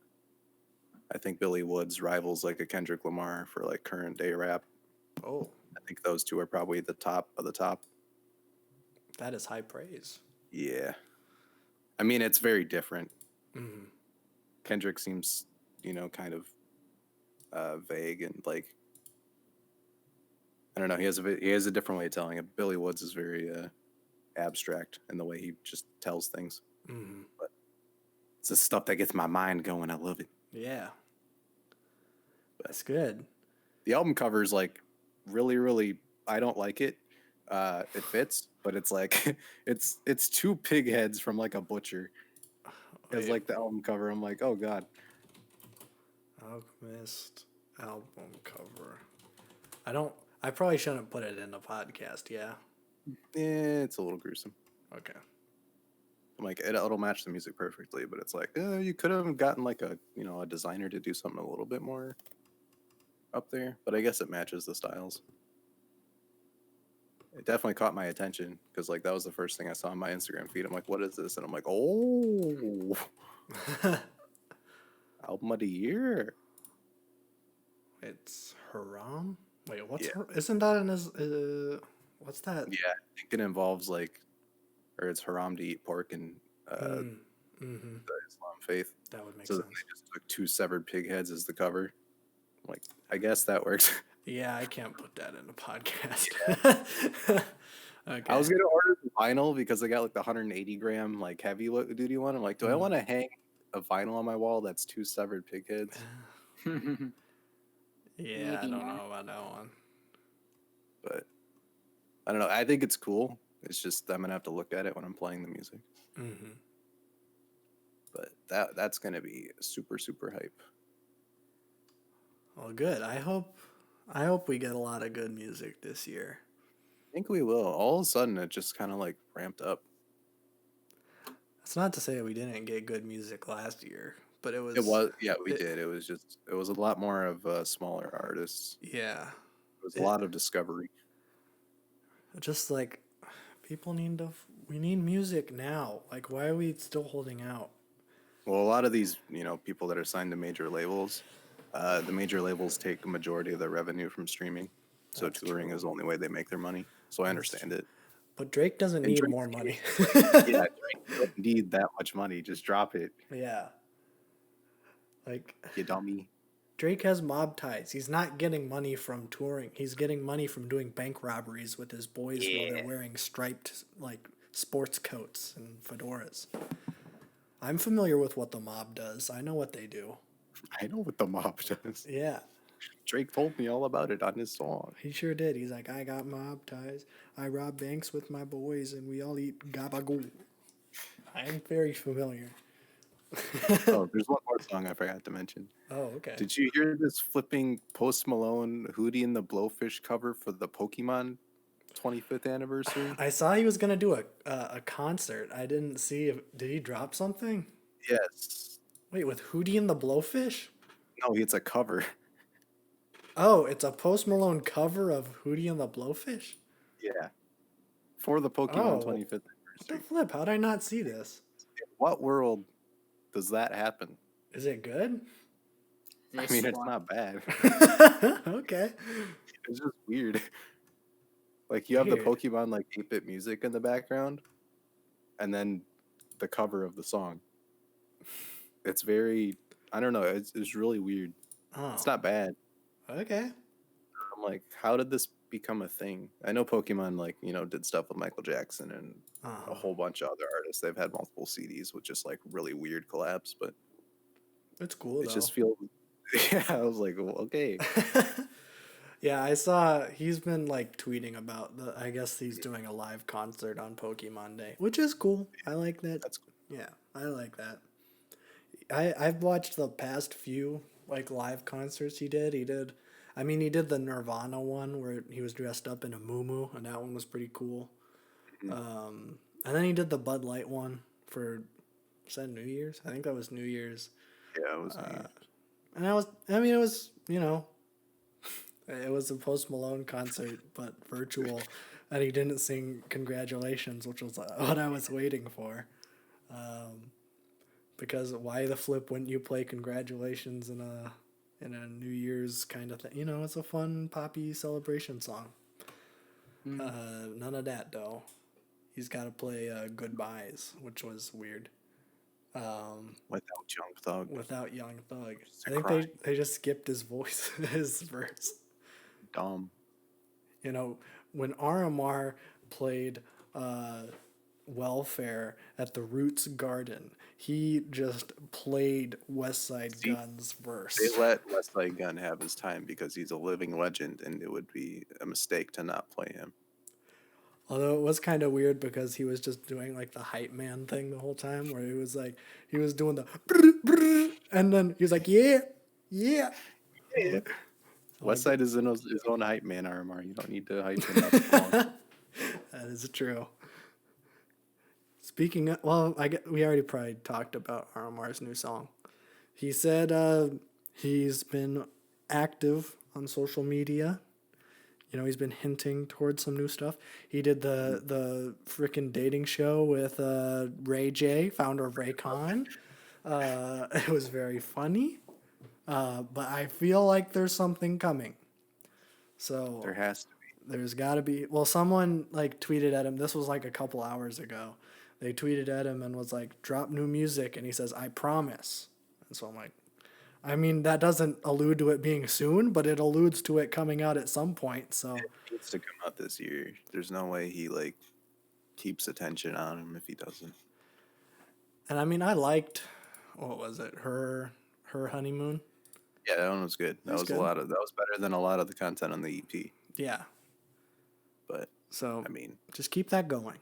I think Billy Woods rivals like a Kendrick Lamar for like current day rap. Oh, I think those two are probably the top of the top. that is high praise. Yeah. I mean, it's very different. Mm-hmm. Kendrick seems, kind of vague and like, I don't know. He has a different way of telling it. Billy Woods is very abstract in the way he just tells things. Mm-hmm. But it's the stuff that gets my mind going. I love it. Yeah. That's good. The album cover is like really, really, I don't like it. It fits, but it's like it's 2 pig heads from like a butcher. As like the album cover. I'm like, oh god. Alchemist album cover. I probably shouldn't put it in a podcast, yeah. It's a little gruesome. Okay. I'm like, it'll match the music perfectly, but it's like, you could have gotten like a designer to do something a little bit more up there, but I guess it matches the styles. It definitely caught my attention, because like that was the first thing I saw on my Instagram feed. I'm like, what is this? And I'm like, oh, album of the year. It's Haram? Wait, Yeah. isn't that in his, what's that? Yeah, I think it involves like, or it's haram to eat pork in the Islam faith. That would make So sense. they just took 2 severed pig heads as the cover. I'm like, I guess that works. Yeah, I can't put that in a podcast. Okay. I was gonna order the vinyl because I got like the 180 gram like heavy duty one. I'm like, do I want to hang a vinyl on my wall that's 2 severed pig heads? Yeah, I don't know about that one. But I don't know. I think it's cool. It's just I'm gonna have to look at it when I'm playing the music. Mm-hmm. But that's gonna be super super hype. Well, good. I hope we get a lot of good music this year. I think we will. All of a sudden, it just kind of like ramped up. It's not to say we didn't get good music last year, but it It was was, yeah, we did. It was a lot more of smaller artists. yeah. It was a lot of discovery. Just like we need music now. Like, why are we still holding out? Well, a lot of these, people that are signed to major labels, the major labels take a majority of their revenue from streaming. So That's touring true. is the only way they make their money. So I understand it. But Drake doesn't And need Drake's more money. yeah, Drake don't need that much money. Just drop it, Yeah. Like, you dummy. Drake has mob ties. He's not getting money from touring. He's getting money from doing bank robberies with his boys while they're wearing striped like sports coats and fedoras. I'm familiar with what the mob does. I know what they do. I know what the mob does. Yeah. Drake told me all about it on his song. He sure did. He's like, I got mob ties. I rob banks with my boys, and we all eat gabagool. I'm very familiar. Oh, there's one more song I forgot to mention. Oh, okay. Did you hear this flipping Post Malone Hootie and the Blowfish cover for the Pokemon 25th anniversary? I saw he was gonna do a concert. I didn't see if did he drop something? Yes. Wait, with Hootie and the Blowfish? No, it's a cover. Oh, it's a Post Malone cover of Hootie and the Blowfish? Yeah. For the Pokemon 25th What the anniversary. flip? How'd I not see this? In what world does that happen? Is it good? I mean, it's not bad. Okay. It's just weird. Like, you have the Weird. Pokemon, like, 8-bit music in the background, and then the cover of the song. It's very, I don't know, it's really weird. Oh, It's not bad. okay. I'm like, how did this become a thing? I know Pokemon, like, did stuff with Michael Jackson and a Uh-huh. whole bunch of other artists. They've had multiple CDs with just, like, really weird collabs, but It's cool it though. just feels, yeah, I was like, well, okay. Yeah, I saw he's been like tweeting about I guess he's doing a live concert on Pokemon Day, which is cool. I like that. That's cool. Yeah, I like that. I've watched the past few like live concerts he did. He did the Nirvana one where he was dressed up in a muumuu, and that one was pretty cool. And then he did the Bud Light one for, was that New Year's? I think that was New Year's. Yeah, it was weird. And it was, it was a Post Malone concert, but virtual. And he didn't sing Congratulations, which was what I was waiting for. Because why the flip wouldn't you play Congratulations in a New Year's kind of thing? It's a fun poppy celebration song. None of that though. He's got to play Goodbyes, which was weird. Without Young Thug. Without Young Thug. Just I think cry. they just skipped his voice, his verse. Dumb. When RMR played Welfare at the Roots Garden, he just played West Side Gun's verse. They let West Side Gun have his time because he's a living legend, and it would be a mistake to not play him. Although it was kind of weird because he was just doing like the hype man thing the whole time, where he was doing the brr, brr, and then he was like, yeah. West Side is in his own hype man, RMR. You don't need to hype him up. That is true. Speaking of, we already probably talked about RMR's new song. He said he's been active on social media. He's been hinting towards some new stuff. He did the freaking dating show with Ray J, founder of Raycon. It was very funny. But I feel like there's something coming. So There has to be. there's got to be. Well, someone like tweeted at him. This was like a couple hours ago. They tweeted at him and was like, "Drop new music," and he says, "I promise." And so I'm like, I mean, that doesn't allude to it being soon, but it alludes to it coming out at some point. So It needs to come out this year. There's no way he keeps attention on him if he doesn't. and I mean, I liked, what was it? Her honeymoon. Yeah, that one was good. That was good. that was better than a lot of the content on the EP. Yeah. But So I mean, just keep that going.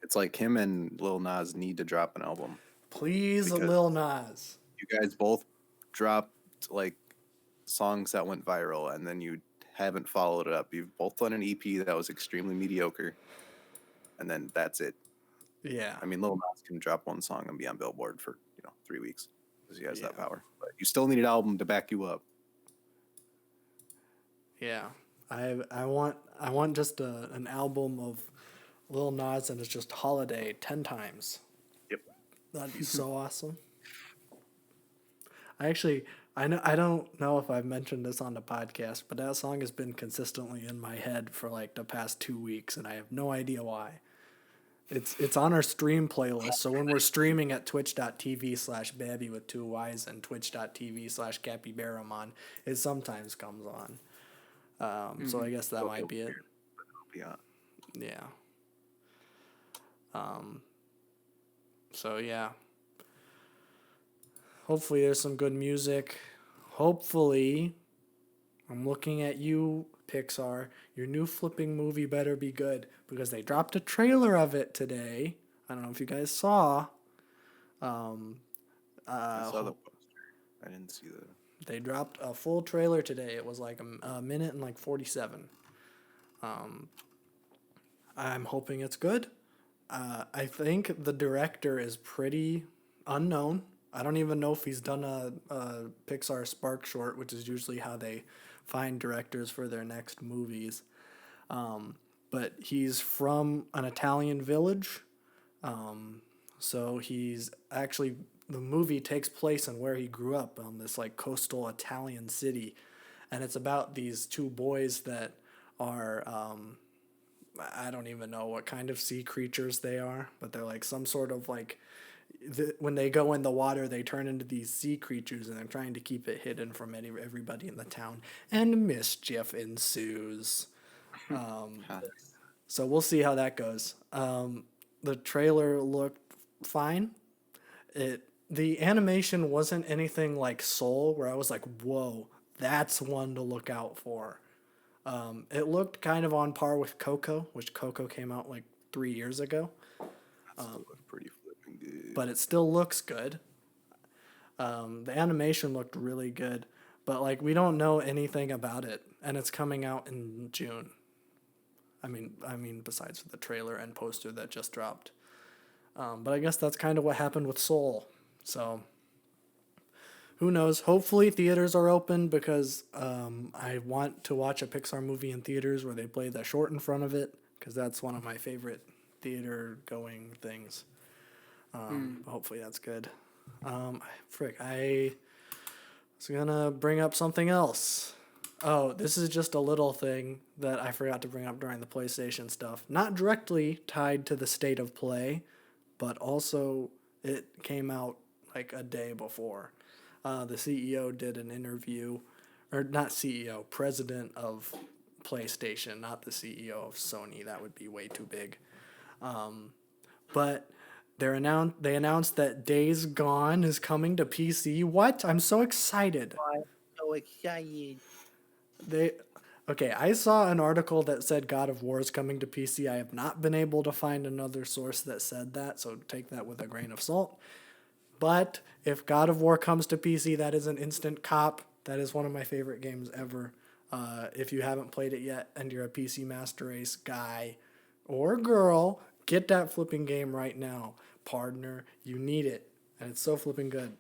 it's like him and Lil Nas need to drop an album. Please, Because Lil Nas. you guys both dropped like songs that went viral, and then you haven't followed it up. You've both done an EP that was extremely mediocre, and then that's it. Yeah. I mean, Lil Nas can drop one song and be on Billboard for 3 weeks because he has that Yeah. power. But you still need an album to back you up. Yeah. I want just an album of Lil Nas and it's just Holiday 10 times. Yep. That'd be so awesome. I don't know if I've mentioned this on the podcast, but that song has been consistently in my head for like the past 2 weeks, and I have no idea why. It's on our stream playlist, so when we're streaming at twitch.tv/babby with 2 Y's and twitch.tv/capybaramon, it sometimes comes on. So I guess that might be it. Yeah. Yeah. So yeah. Hopefully there's some good music. Hopefully, I'm looking at you, Pixar. Your new flipping movie better be good because they dropped a trailer of it today. I don't know if you guys saw. I saw the poster. I didn't see the. They dropped a full trailer today. It was like a minute and like 47. I'm hoping it's good. I think the director is pretty unknown. I don't even know if he's done a Pixar Spark short, which is usually how they find directors for their next movies. But he's from an Italian village. So he's actually, the movie takes place in where he grew up, on this like coastal Italian city. And it's about these 2 boys that are, I don't even know what kind of sea creatures they are, but they're like some sort of like, when they go in the water, they turn into these sea creatures, and they're trying to keep it hidden from everybody in the town. And mischief ensues. So we'll see how that goes. The trailer looked fine. The animation wasn't anything like Soul, where I was like, whoa, that's one to look out for. It looked kind of on par with Coco, which Coco came out like 3 years ago. Looked pretty flipping good. But it still looks good. The animation looked really good, but like we don't know anything about it, and it's coming out in June. I mean, besides the trailer and poster that just dropped. But I guess that's kind of what happened with Soul. So who knows? Hopefully theaters are open because I want to watch a Pixar movie in theaters where they play the short in front of it, because that's one of my favorite theater going things. Hopefully that's good. I was gonna bring up something else. Oh, this is just a little thing that I forgot to bring up during the PlayStation stuff. Not directly tied to the state of play, but also it came out like a day before. The CEO did an interview, or not CEO, president of PlayStation, not the CEO of Sony. That would be way too big. But they announced that Days Gone is coming to PC. What? I'm so excited. I'm so excited. I saw an article that said God of War is coming to PC. I have not been able to find another source that said that, so take that with a grain of salt. But if God of War comes to PC, that is an instant cop. That is one of my favorite games ever. If you haven't played it yet and you're a PC Master Race guy or girl, get that flipping game right now. Partner, you need it. And it's so flipping good.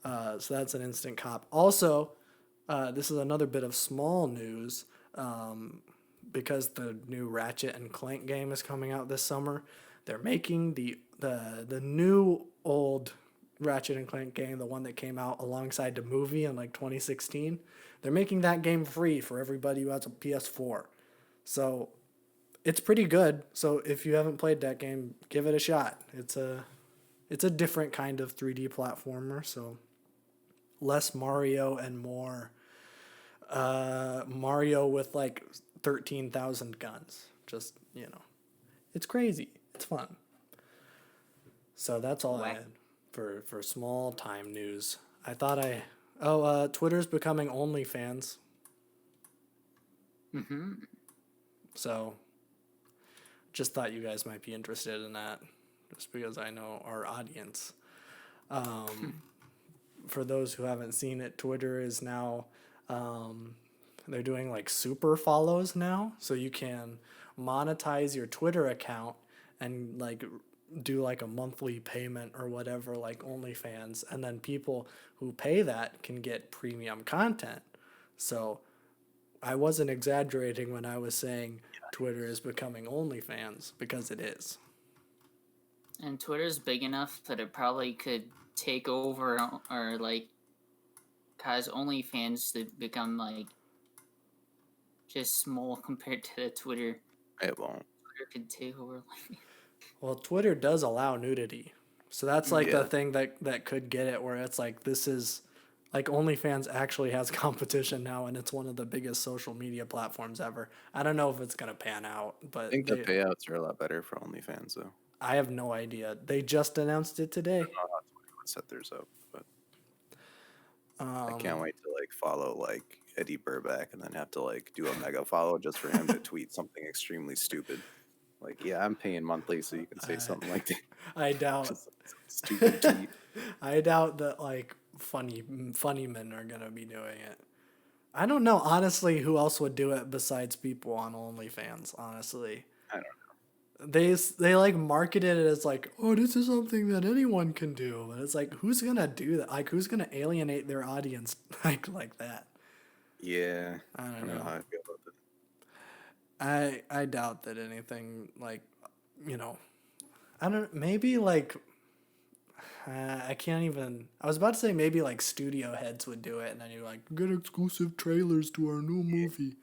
So that's an instant cop. Also, this is another bit of small news, because the new Ratchet and Clank game is coming out this summer. They're making the new old Ratchet and Clank game, the one that came out alongside the movie in like 2016. They're making that game free for everybody who has a PS4. So it's pretty good. So if you haven't played that game, give it a shot. It's a different kind of 3D platformer, so less Mario and more Mario with like 13,000 guns. Just, it's crazy. It's fun. So that's all I had for small time news. I thought Twitter's becoming OnlyFans. Mm-hmm. So just thought you guys might be interested in that, just because I know our audience. For those who haven't seen it, Twitter is now, they're doing like super follows now. So you can monetize your Twitter account and like do like a monthly payment or whatever, like OnlyFans. And then people who pay that can get premium content. So I wasn't exaggerating when I was saying Twitter is becoming OnlyFans, because it is. And Twitter's big enough that it probably could take over or like cause OnlyFans to become like just small compared to the Twitter. It won't. Twitter could take over. Well, Twitter does allow nudity. So that's like the Yeah. thing that could get it, where it's like, this is like OnlyFans actually has competition now, and it's one of the biggest social media platforms ever. I don't know if it's going to pan out, I but think the payouts are a lot better for OnlyFans, though. I have no idea. They just announced it today. I don't know how Twitter would set theirs up, but I can't wait to like follow like Eddie Burback and then have to like do a mega follow just for him to tweet something extremely stupid. Like, yeah, I'm paying monthly, so you can say something like that. I doubt. Just stupid tweet. I doubt that like funny men are gonna be doing it. I don't know honestly who else would do it besides people on OnlyFans. Honestly, I don't know. they like marketed it as like, oh, this is something that anyone can do, and it's like, who's gonna do that? Like, who's gonna alienate their audience like that? Yeah, I I don't don't know know. how I feel about that. I doubt that anything like, you know, I don't, maybe like, I can't even, I was about to say maybe like studio heads would do it, and then you're like, get exclusive trailers to our new movie.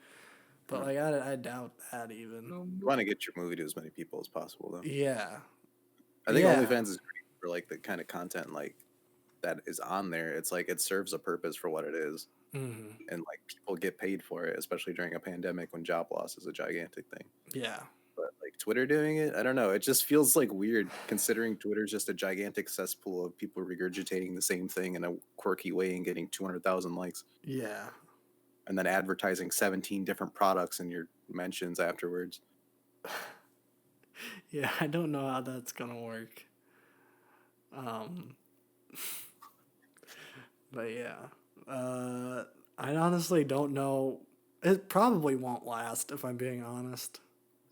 But like, I doubt that even. You want to get your movie to as many people as possible, though. Yeah. I think Yeah. OnlyFans is great for like the kind of content like that is on there. It's like it serves a purpose for what it is, Mm-hmm. and like people get paid for it, especially during a pandemic when job loss is a gigantic thing. Yeah. But like Twitter doing it, I don't know. It just feels like weird considering Twitter's just a gigantic cesspool of people regurgitating the same thing in a quirky way and getting 200,000 likes, Yeah. and then advertising 17 different products in your mentions afterwards. Yeah, I don't know how that's gonna work. But yeah, I honestly don't know. It probably won't last, if I'm being honest.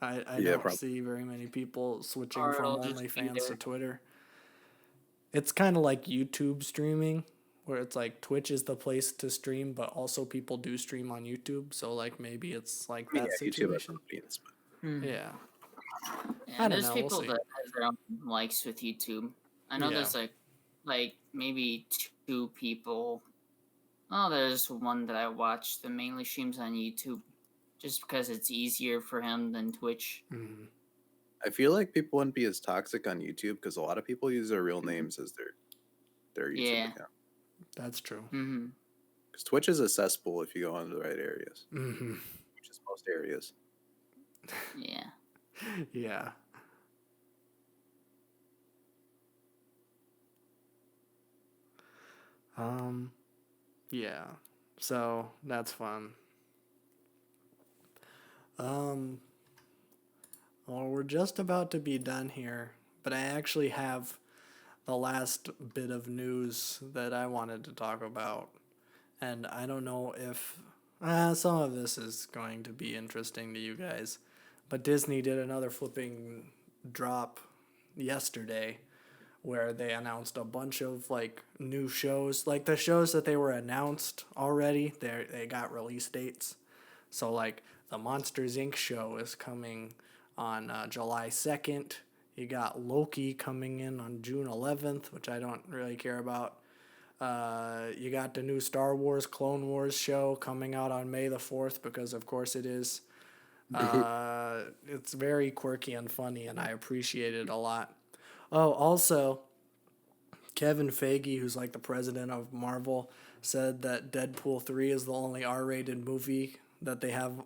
I Yeah, don't probably. see very many people switching Or from it'll just be OnlyFans to there. Twitter. It's kind of like YouTube streaming, where it's like Twitch is the place to stream, but also people do stream on YouTube. So like maybe it's like I mean, that yeah, YouTube has situation. opinions, but Yeah. Yeah, I don't there's know, we'll people see. that have their own likes with YouTube. I know Yeah. there's like maybe two people. Oh, there's one that I watch that mainly streams on YouTube, just because it's easier for him than Twitch. Mhm. I feel like people wouldn't be as toxic on YouTube because a lot of people use their real names as their YouTube Yeah. account. That's true. Mm-hmm. Because Twitch is a cesspool if you go into the right areas, Mm-hmm. which is most areas. Yeah. Yeah. Yeah. So that's fun. Well, we're just about to be done here, but I actually have the last bit of news that I wanted to talk about. And I don't know if some of this is going to be interesting to you guys, but Disney did another flipping drop yesterday where they announced a bunch of like new shows. Like the shows that they were announced already, they got release dates. So like the Monsters Inc. show is coming on July 2nd. You got Loki coming in on June 11th, which I don't really care about. You got the new Star Wars Clone Wars show coming out on May the 4th, because of course it is. It's very quirky and funny, and I appreciate it a lot. Oh, also, Kevin Feige, who's like the president of Marvel, said that Deadpool 3 is the only R-rated movie that they have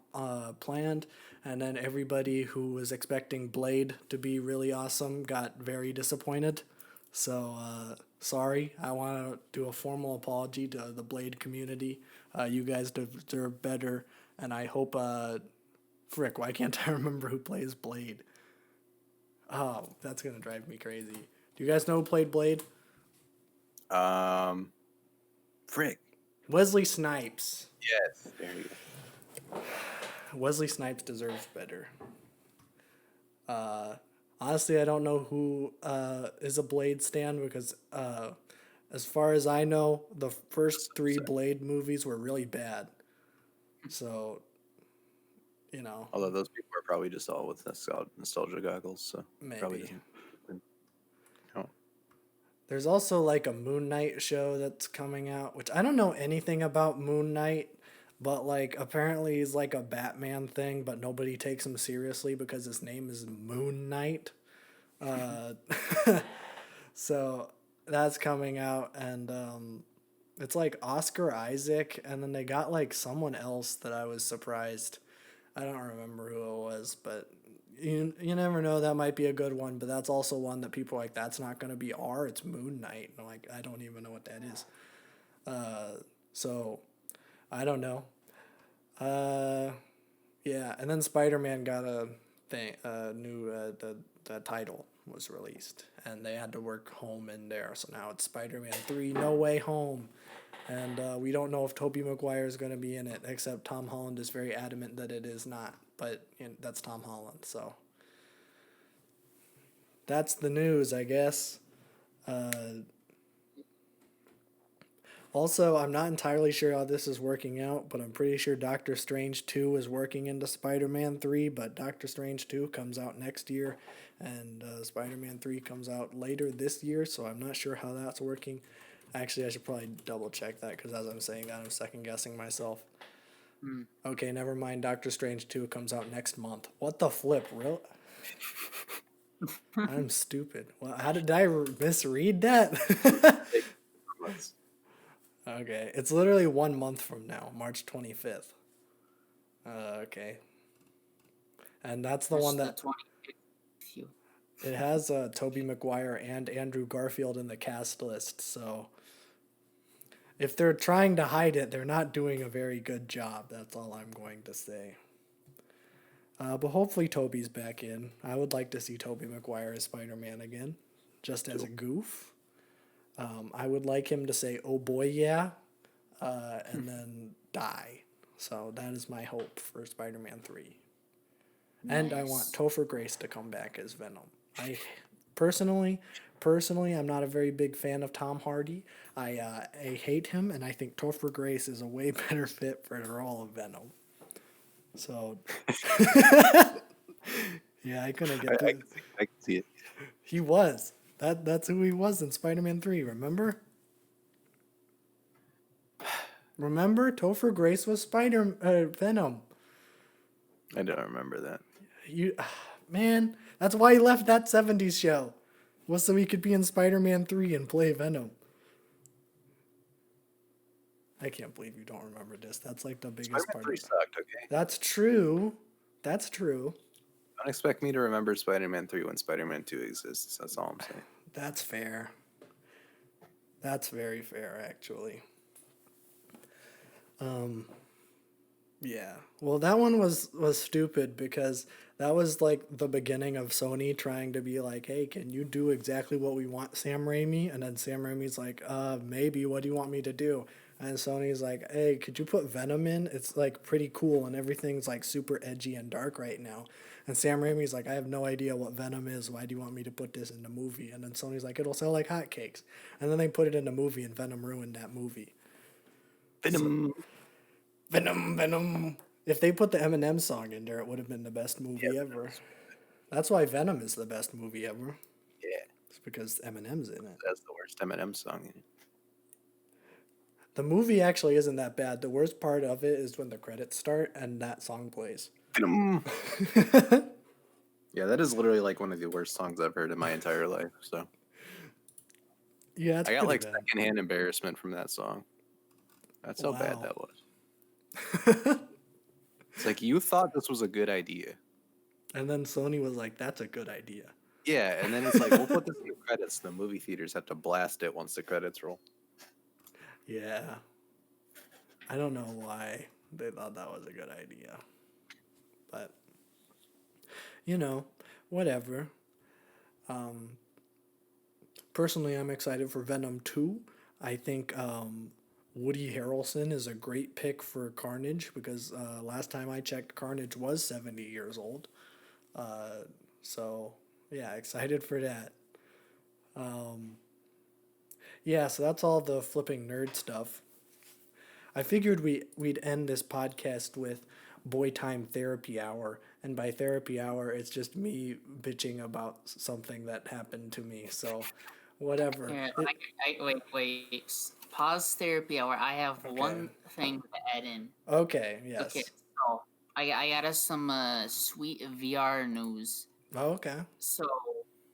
planned. And then everybody who was expecting Blade to be really awesome got very disappointed. So, sorry. I want to do a formal apology to the Blade community. You guys deserve better. And I hope... frick, why can't I remember who plays Blade? Oh, that's going to drive me crazy. Do you guys know who played Blade? Frick. Wesley Snipes. Yes. There you go. Wesley Snipes deserves better. Honestly, I don't know who is a Blade stan because, as far as I know, the first 3 Blade movies were really bad. So, Although those people are probably just all with nostalgia goggles, so probably maybe. doesn't. No. There's also like a Moon Knight show that's coming out, which I don't know anything about Moon Knight, but like apparently he's like a Batman thing, but nobody takes him seriously because his name is Moon Knight. So that's coming out, and it's like Oscar Isaac, and then they got like someone else that I was surprised. I don't remember who it was, but you never know. That might be a good one, but that's also one that people are like, that's not going to be R, it's Moon Knight. And I'm like, I don't even know what that is. So I don't know. Yeah, and then Spider-Man got a new the title was released, and they had to work home in there. So now it's Spider-Man 3 No Way Home. And we don't know if Tobey Maguire is going to be in it, except Tom Holland is very adamant that it is not. But that's Tom Holland, so that's the news, I guess. Also, I'm not entirely sure how this is working out, but I'm pretty sure Doctor Strange 2 is working into Spider-Man 3, but Doctor Strange 2 comes out next year, and Spider-Man 3 comes out later this year, so I'm not sure how that's working. Actually, I should probably double check that, because as I'm saying that, I'm second guessing myself. Okay, never mind. Doctor Strange 2 comes out next month. What the flip, real? I'm stupid. Well, how did I misread that? Okay, it's literally 1 month from now, March 25th. Okay. And that's the one that... It has Tobey Maguire and Andrew Garfield in the cast list, so... If they're trying to hide it, they're not doing a very good job. That's all I'm going to say. But hopefully Tobey's back in. I would like to see Tobey Maguire as Spider-Man again, just as a goof. I would like him to say, "Oh boy, yeah," and then die. So that is my hope for Spider-Man 3. Nice. And I want Topher Grace to come back as Venom. I personally, I'm not a very big fan of Tom Hardy. I hate him, and I think Topher Grace is a way better fit for the role of Venom. So, yeah, I couldn't get that. I can see it. He was. That's who he was in Spider-Man 3, remember? Remember? Topher Grace was Venom. I don't remember that. Man, that's why he left that 70s show. Was so he could be in Spider-Man 3 and play Venom. I can't believe you don't remember this. That's like the biggest Spider-Man part 3 of it. sucked, okay? That's true. That's true. Don't expect me to remember Spider-Man 3 when Spider-Man 2 exists. That's all I'm saying. That's fair. That's very fair, actually. Yeah. Well, that one was stupid because that was like the beginning of Sony trying to be like, hey, can you do exactly what we want, Sam Raimi? And then Sam Raimi's like, maybe, what do you want me to do? And Sony's like, hey, could you put Venom in? It's like pretty cool and everything's like super edgy and dark right now. And Sam Raimi's like, I have no idea what Venom is. Why do you want me to put this in the movie? And then Sony's like, it'll sell like hotcakes. And then they put it in the movie and Venom ruined that movie. Venom. Venom. If they put the Eminem song in there, it would have been the best movie ever. That's why Venom is the best movie ever. Yeah. It's because Eminem's in it. That's the worst Eminem song in it. The movie actually isn't that bad. The worst part of it is when the credits start and that song plays. Venom. Yeah, that is literally like one of the worst songs I've heard in my entire life. So yeah, I got like secondhand embarrassment from that song. That's how bad that was. It's like, you thought this was a good idea. And then Sony was like, that's a good idea. Yeah, and then it's like, we'll put this in the credits. The movie theaters have to blast it once the credits roll. Yeah. I don't know why they thought that was a good idea. But, whatever. personally, I'm excited for Venom 2. I think Woody Harrelson is a great pick for Carnage because last time I checked, Carnage was 70 years old. So, yeah, excited for that. Yeah, so that's all the flipping nerd stuff. I figured we'd end this podcast with Boy Time Therapy Hour, and by therapy hour, it's just me bitching about something that happened to me. So, whatever. Here, wait. Pause therapy hour. I have one thing to add in. Okay, yes. Okay, so I got us some sweet VR news. Okay. So,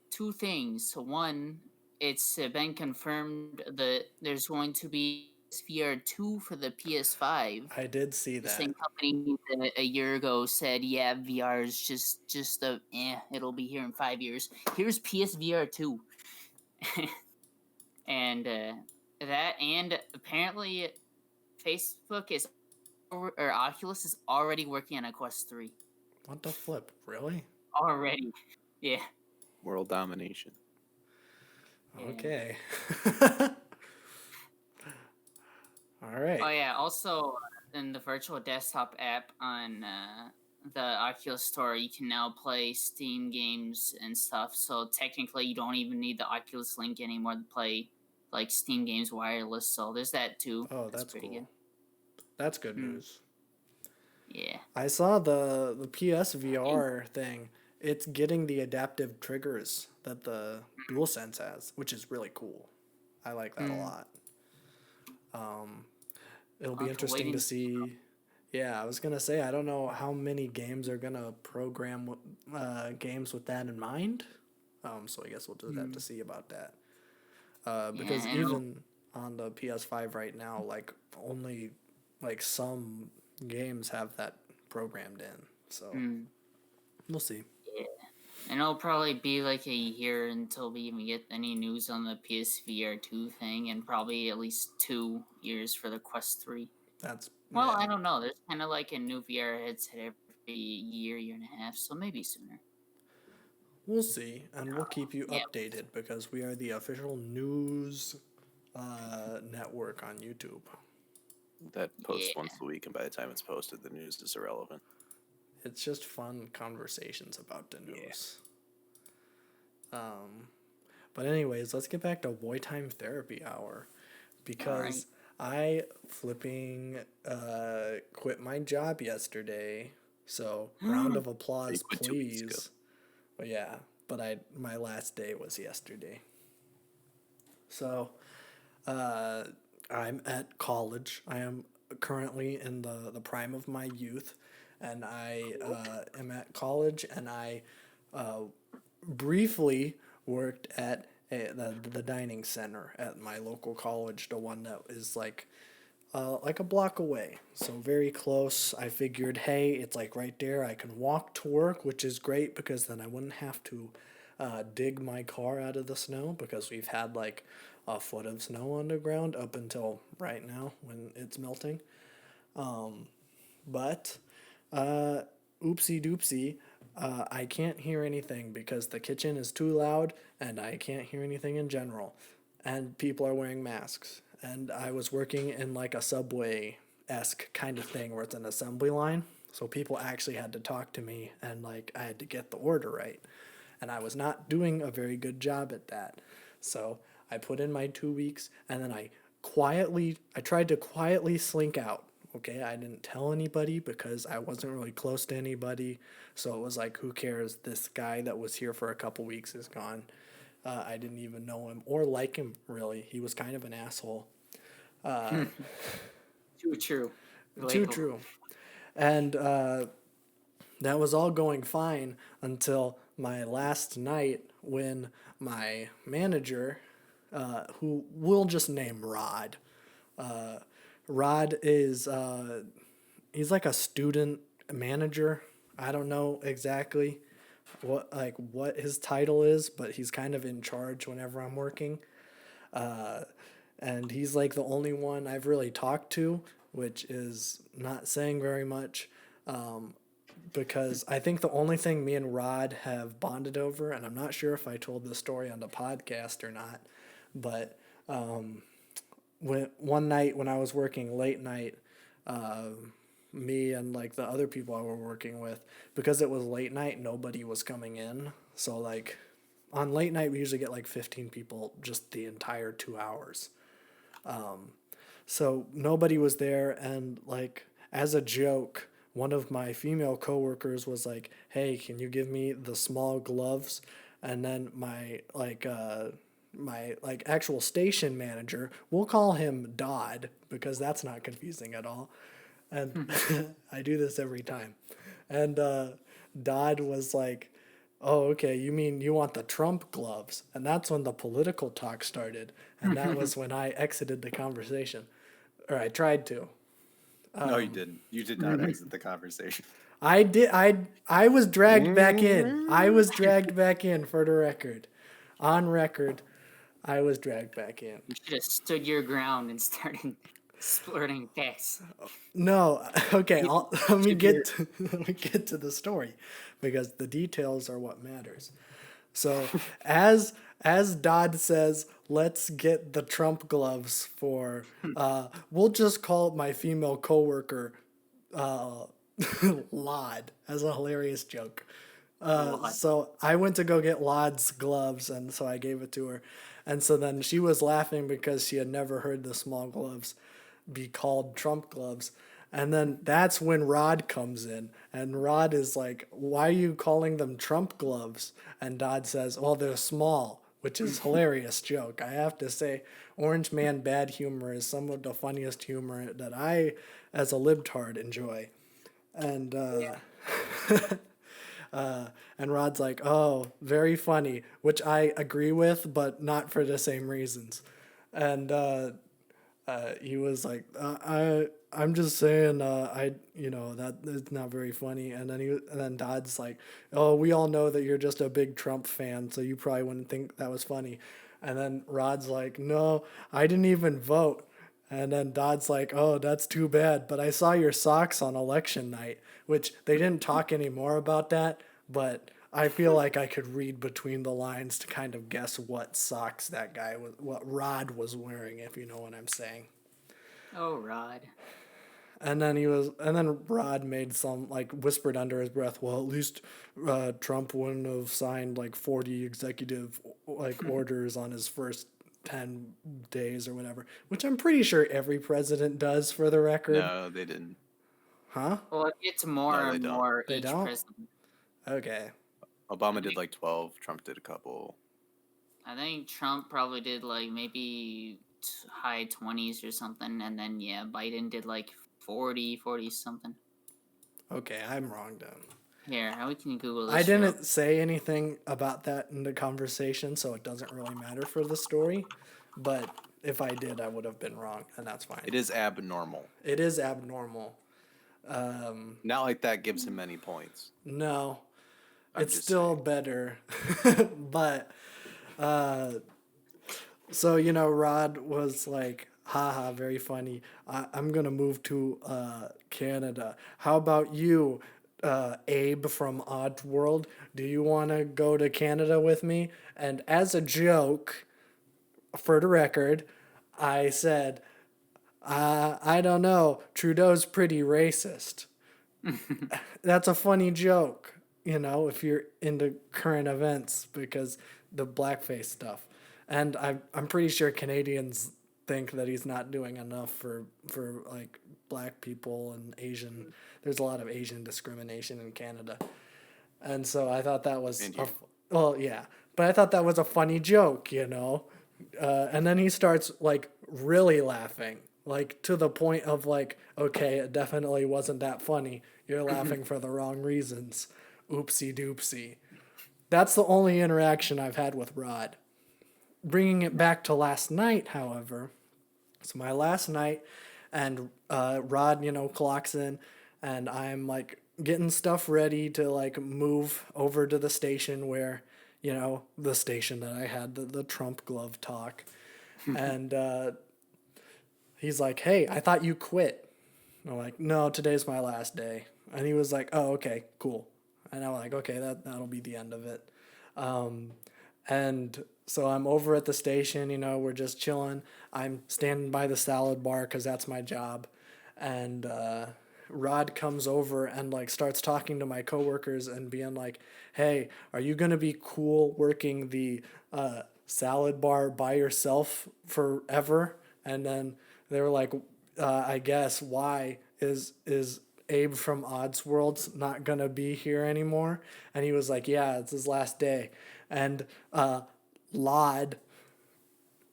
two things. So one, it's been confirmed that there's going to be VR 2 for the PS5. I did see The that. same company that a year ago said, yeah, VR is just it'll be here in 5 years. Here's PSVR 2. And that, and apparently Facebook is, or Oculus is already working on a Quest 3. What the flip? Really? Already. Yeah. World domination. Okay. All right. Oh yeah. Also, in the virtual desktop app on the Oculus Store, you can now play Steam games and stuff. So technically, you don't even need the Oculus Link anymore to play like Steam games wireless. So there's that too. Oh, that's pretty cool. good. That's good news. Yeah. I saw the PSVR thing. It's getting the adaptive triggers that the DualSense has, which is really cool. I like that a lot. It'll be interesting to see. Yeah, I was gonna say I don't know how many games are gonna program games with that in mind. So I guess we'll just have to see about that. Because even on the PS5 right now, like only like some games have that programmed in. So we'll see. Yeah. And it'll probably be like a year until we even get any news on the PSVR 2 thing, and probably at least 2 years for the Quest 3. Well, I don't know. There's kind of like a new VR headset every year and a half, so maybe sooner. We'll see, and we'll keep you updated because we are the official news network on YouTube. That posts once a week, and by the time it's posted, the news is irrelevant. It's just fun conversations about the news. But anyways, let's get back to Boy Time Therapy Hour because I flipping quit my job yesterday. So round of applause, please. Well, yeah, but my last day was yesterday. So I'm at college. I am currently in the prime of my youth. And I am at college, and I briefly worked at the dining center at my local college, the one that is like a block away, so very close. I figured, hey, it's like right there. I can walk to work, which is great because then I wouldn't have to dig my car out of the snow because we've had like a foot of snow on the ground up until right now when it's melting. But oopsie doopsie, I can't hear anything because the kitchen is too loud and I can't hear anything in general. And people are wearing masks. And I was working in like a subway-esque kind of thing where it's an assembly line. So people actually had to talk to me and like I had to get the order right. And I was not doing a very good job at that. So I put in my 2 weeks and then I tried to quietly slink out. Okay, I didn't tell anybody because I wasn't really close to anybody. So it was like, who cares? This guy that was here for a couple weeks is gone. I didn't even know him or like him, really. He was kind of an asshole. Too true. Too true. And that was all going fine until my last night when my manager, who we'll just name Rod, Rod is he's like a student manager. I don't know exactly what his title is, but he's kind of in charge whenever I'm working. And he's like the only one I've really talked to, which is not saying very much. because I think the only thing me and Rod have bonded over, and I'm not sure if I told this story on the podcast or not, but one night when I was working late night, me and like the other people I were working with, because it was late night, nobody was coming in. So like on late night, we usually get like 15 people just the entire 2 hours. So nobody was there, and like as a joke, one of my female coworkers was like, "Hey, can you give me the small gloves?" And then my actual station manager, we'll call him Dodd because that's not confusing at all. And I do this every time. And Dodd was like, "Oh, okay, you mean you want the Trump gloves?" And that's when the political talk started. And that was when I exited the conversation. Or I tried to. No, you didn't. You did not exit the conversation. I did. I was dragged back in. I was dragged back in for the record. On record, I was dragged back in. You should have stood your ground and started splurting facts. No, okay. Let me get to the story, because the details are what matters. So, as Dodd says, let's get the Trump gloves for. We'll just call my female coworker, Lod, as a hilarious joke. So I went to go get Lod's gloves, and so I gave it to her, and so then she was laughing because she had never heard the small gloves be called Trump gloves. And then that's when Rod comes in, and Rod is like, "Why are you calling them Trump gloves?" And Dodd says, "Well, they're small," which is hilarious joke. I have to say, Orange Man bad humor is some of the funniest humor that I, as a libtard, enjoy. And and Rod's like, "Oh, very funny," which I agree with, but not for the same reasons. And he was like, I'm just saying, that it's not very funny." And then Dodd's like, "Oh, we all know that you're just a big Trump fan, so you probably wouldn't think that was funny." And then Rod's like, "No, I didn't even vote." And then Dodd's like, "Oh, that's too bad, but I saw your socks on election night," which they didn't talk anymore about that, but I feel like I could read between the lines to kind of guess what socks that guy was, what Rod was wearing, if you know what I'm saying. Oh, Rod. And then Rod made some, like, whispered under his breath, "Well, at least Trump wouldn't have signed like 40 executive like orders on his first 10 days or whatever," which I'm pretty sure every president does, for the record. No, they didn't. Huh? Well, it gets more No, they and don't. more They each don't? president. Okay. Obama did like 12. Trump did a couple. I think Trump probably did like maybe high 20s or something, and then yeah, Biden did like 40 something. Okay, I'm wrong then. Here, how we can Google this? I didn't say anything about that in the conversation, so it doesn't really matter for the story. But if I did, I would have been wrong, and that's fine. It is abnormal. It is abnormal. Not like that gives him any points. No, I'm it's just still saying. better. But, so, Rod was like, "Haha, very funny. I'm going to move to Canada. How about you, Abe from Oddworld? Do you want to go to Canada with me?" And as a joke, for the record, I said, "I don't know. Trudeau's pretty racist." That's a funny joke, if you're into current events, because the blackface stuff. And I'm pretty sure Canadians think that he's not doing enough for like black people and Asian. There's a lot of Asian discrimination in Canada. And so I thought that was well, yeah, but I thought that was a funny joke, and then he starts like really laughing, like to the point of like, "Okay, it definitely wasn't that funny. You're laughing for the wrong reasons. Oopsie doopsie." That's the only interaction I've had with Rod. Bringing it back to last night, however, it's my last night, and Rod, clocks in, and I'm like getting stuff ready to like move over to the station where, the station that I had the Trump glove talk, and he's like, "Hey, I thought you quit." And I'm like, "No, today's my last day." And he was like, oh, okay, cool. And I'm like, okay, that'll be the end of it. And so I'm over at the station, we're just chilling. I'm standing by the salad bar because that's my job. And Rod comes over and like starts talking to my coworkers and being like, hey, are you going to be cool working the salad bar by yourself forever? And then they were like, I guess, why is Abe from Oddsworld's not gonna be here anymore? And he was like, yeah, it's his last day. And Lod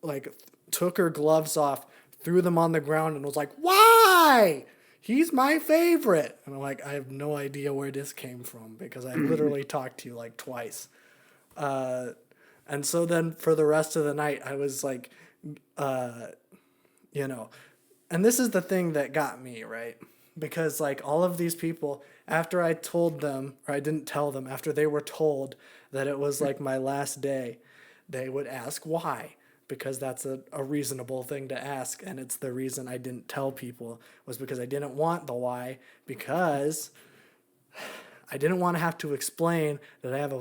like took her gloves off, threw them on the ground, and was like, why? He's my favorite. And I'm like, I have no idea where this came from because I literally talked to you like twice. And so then for the rest of the night, I was like, and this is the thing that got me, right? Because like all of these people, after I told them, or I didn't tell them, after they were told that it was like my last day, they would ask why. Because that's a reasonable thing to ask. And it's the reason I didn't tell people was because I didn't want the why, because I didn't want to have to explain that I have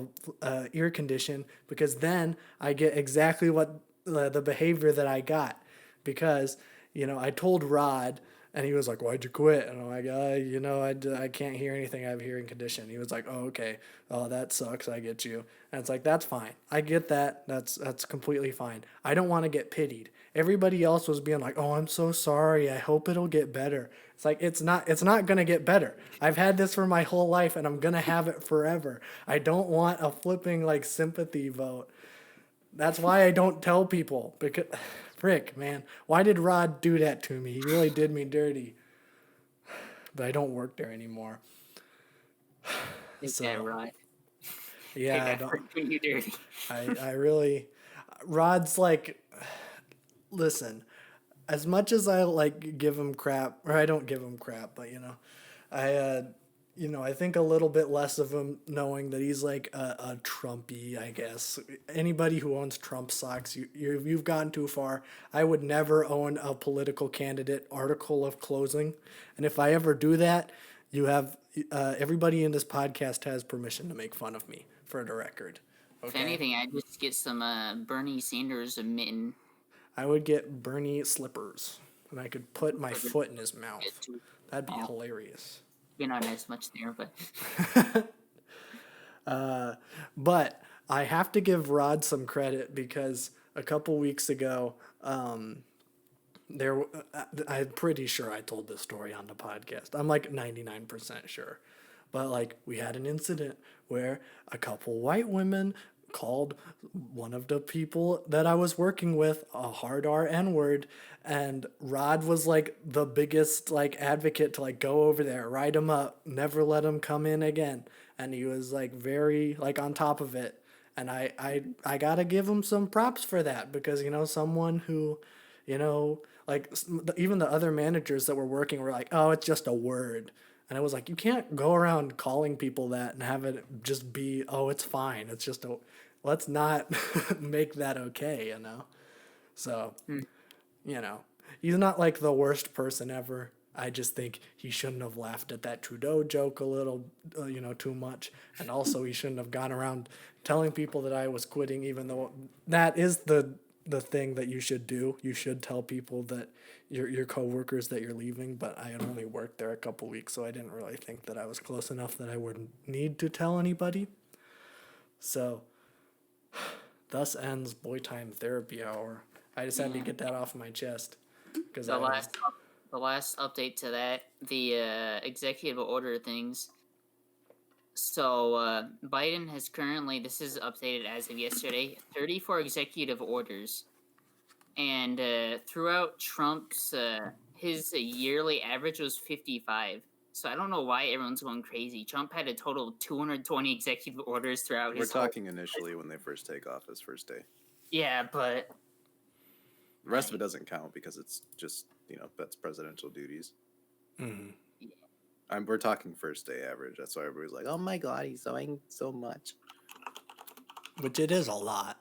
a ear condition, because then I get exactly what the behavior that I got. Because, I told Rod, and he was like, why'd you quit? And I'm like, I can't hear anything. I have a hearing condition. He was like, oh, okay. Oh, that sucks. I get you. And it's like, that's fine. I get that. That's completely fine. I don't want to get pitied. Everybody else was being like, oh, I'm so sorry. I hope it'll get better. It's like, it's not going to get better. I've had this for my whole life, and I'm going to have it forever. I don't want a flipping like sympathy vote. That's why I don't tell people, because frick, man, why did Rod do that to me? He really did me dirty. But I don't work there anymore. Yeah, Rod. Yeah, I I don't. don't. You dirty. I really, Rod's like, listen, as much as I like give him crap, or I don't give him crap, but I think a little bit less of him, knowing that he's like a Trumpy, I guess. Anybody who owns Trump socks, you've gone too far. I would never own a political candidate article of clothing. And if I ever do that, you have everybody in this podcast has permission to make fun of me, for the record. Okay? If anything, I'd just get some Bernie Sanders mitten. I would get Bernie slippers, and I could put my foot in his mouth. That'd be hilarious. You're not as much there, but But I have to give Rod some credit, because a couple weeks ago, I'm pretty sure I told this story on the podcast. I'm like 99% sure. But like we had an incident where a couple white women called one of the people that I was working with a hard R N-word, and Rod was like the biggest like advocate to like go over there, write him up, never let him come in again. And he was like very like on top of it. And I gotta give him some props for that, because someone who, like even the other managers that were working were like, oh, it's just a word. And I was like, you can't go around calling people that and have it just be, oh, it's fine. It's just let's not make that okay, So, he's not like the worst person ever. I just think he shouldn't have laughed at that Trudeau joke a little, too much. And also he shouldn't have gone around telling people that I was quitting, even though that is the thing that you should do. You should tell people that your coworkers that you're leaving, but I had only worked there a couple weeks, so I didn't really think that I was close enough that I wouldn't need to tell anybody. So, thus ends Boy Time Therapy Hour. I just had to get that off my chest. Because the last update to that, the executive order things. So Biden has currently, this is updated as of yesterday, 34 executive orders. And throughout Trump's, his yearly average was 55. So I don't know why everyone's going crazy. Trump had a total of 220 executive orders throughout his We're talking initially when they first take office, first day. Yeah, but the rest of it doesn't count because it's just, that's presidential duties. Mm-hmm. We're talking first day average. That's why everybody's like, oh my God, he's doing so much. Which it is a lot.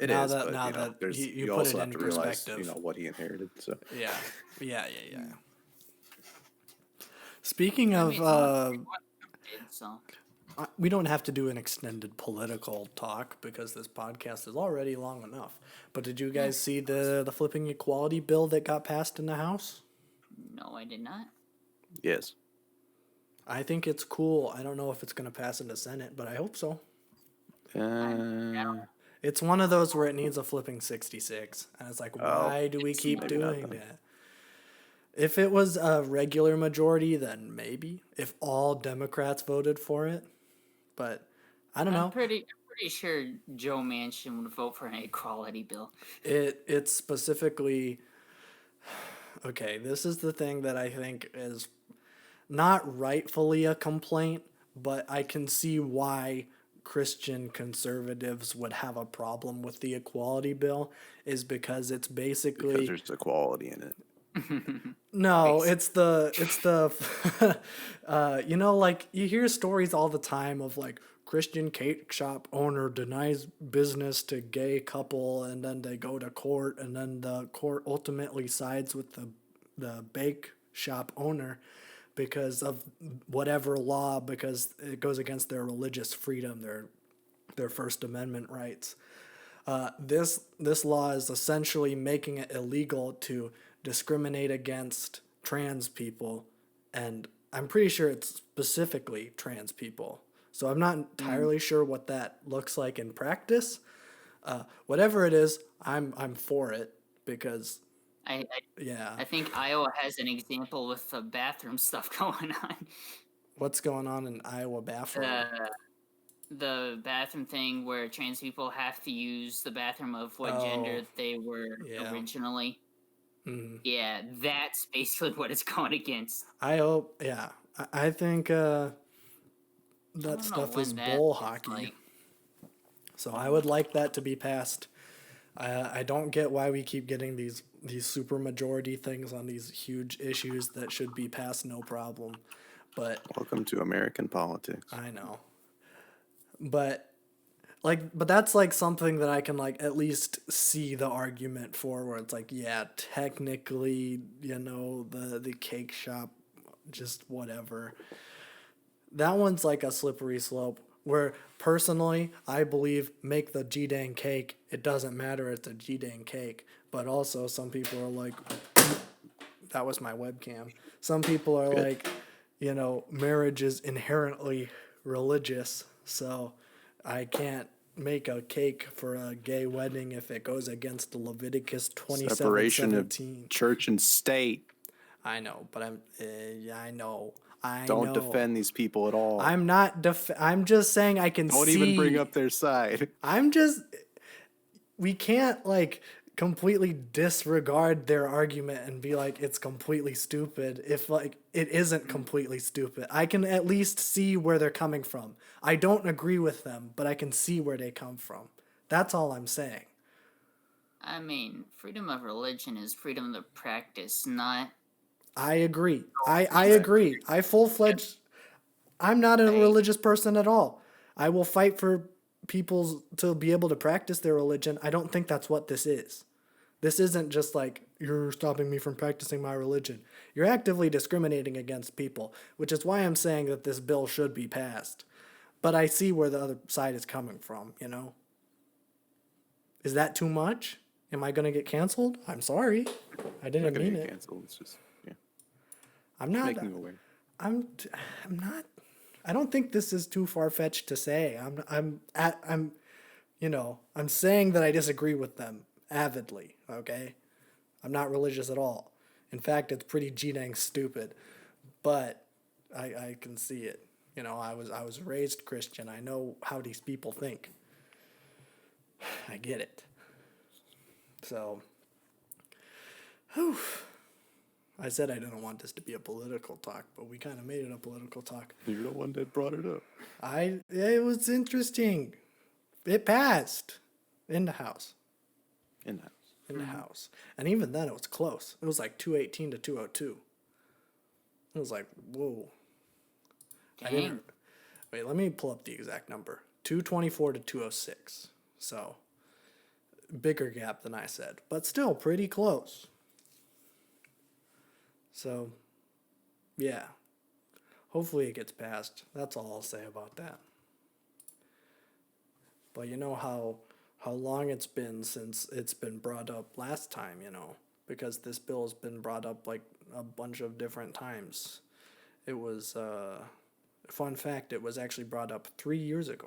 It now is, that, but now that you you put also it have in to realize, perspective. what he inherited. So Yeah. Speaking I of, mean, it's only what Trump did, so. we don't have to do an extended political talk because this podcast is already long enough. But did you guys see the flipping equality bill that got passed in the House? No, I did not. Yes. I think it's cool. I don't know if it's going to pass in the Senate, but I hope so. I don't. It's one of those where it needs a flipping 66. And it's like, why do we keep maybe not doing then. that? If it was a regular majority, then maybe. If all Democrats voted for it. But I don't know. I'm pretty sure Joe Manchin would vote for an equality bill. It's specifically... Okay, this is the thing that I think is not rightfully a complaint, but I can see why Christian conservatives would have a problem with the equality bill is because it's basically... Because there's equality in it. No, it's the you know, like you hear stories all the time of like Christian cake shop owner denies business to gay couple and then they go to court and then the court ultimately sides with the bake shop owner because of whatever law, because it goes against their religious freedom, their First Amendment rights. This law is essentially making it illegal to discriminate against trans people, and I'm pretty sure it's specifically trans people. So I'm not entirely sure what that looks like in practice. Whatever it is, I'm for it because I yeah. think Iowa has an example with the bathroom stuff going on. What's going on in Iowa bathroom? The bathroom thing where trans people have to use the bathroom of what gender they were originally. Mm-hmm. Yeah, that's basically what it's going against. I hope, yeah. I think that know stuff when is that bull is, hockey. like- So I would like that to be passed. I don't get why we keep getting these super majority things on these huge issues that should be passed no problem. But Welcome to American politics. I know. But that's like something that I can like at least see the argument for, where it's like, yeah, technically, you know, the cake shop, just whatever. That one's like a slippery slope where personally I believe make the G-dang cake. It doesn't matter, it's a G-dang cake. But also some people are like, that was my webcam. Some people are like, you know, marriage is inherently religious, so I can't make a cake for a gay wedding if it goes against the Leviticus 27:17. Separation of church and state. I know, but I know. Don't defend these people at all. I'm not I'm just saying I can Don't see. even bring up their side. We can't like completely disregard their argument and be like it's completely stupid if like it isn't completely stupid. I can at least see where they're coming from. I don't agree with them, but I can see where they come from. That's all I'm saying. I mean, freedom of religion is freedom to practice, not... I agree. I agree. I full-fledged... I'm not a religious person at all. I will fight for people to be able to practice their religion. I don't think that's what this is. This isn't just like, you're stopping me from practicing my religion. You're actively discriminating against people, which is why I'm saying that this bill should be passed. But I see where the other side is coming from, you know? Is that too much? Am I going to get canceled? I'm sorry. I didn't mean it. Canceled. It's just, yeah. I'm not. Making you aware. I'm not. I don't think this is too far-fetched to say. I'm saying that I disagree with them avidly, okay? I'm not religious at all. In fact, it's pretty G-dang stupid. But I can see it. You know, I was raised Christian. I know how these people think. I get it. So, whew. I said I didn't want this to be a political talk, but we kind of made it a political talk. You're the one that brought it up. It was interesting. It passed in the House. In the House. And even then it was close. It was like 218 to 202. It was like, whoa. Wait, let me pull up the exact number. 224 to 206. So, bigger gap than I said, but still pretty close. So, yeah. hopefully it gets passed. That's all I'll say about that. But you know how long it's been since it's been brought up last time, because this bill has been brought up like a bunch of different times. It was fun fact, it was actually brought up 3 years ago.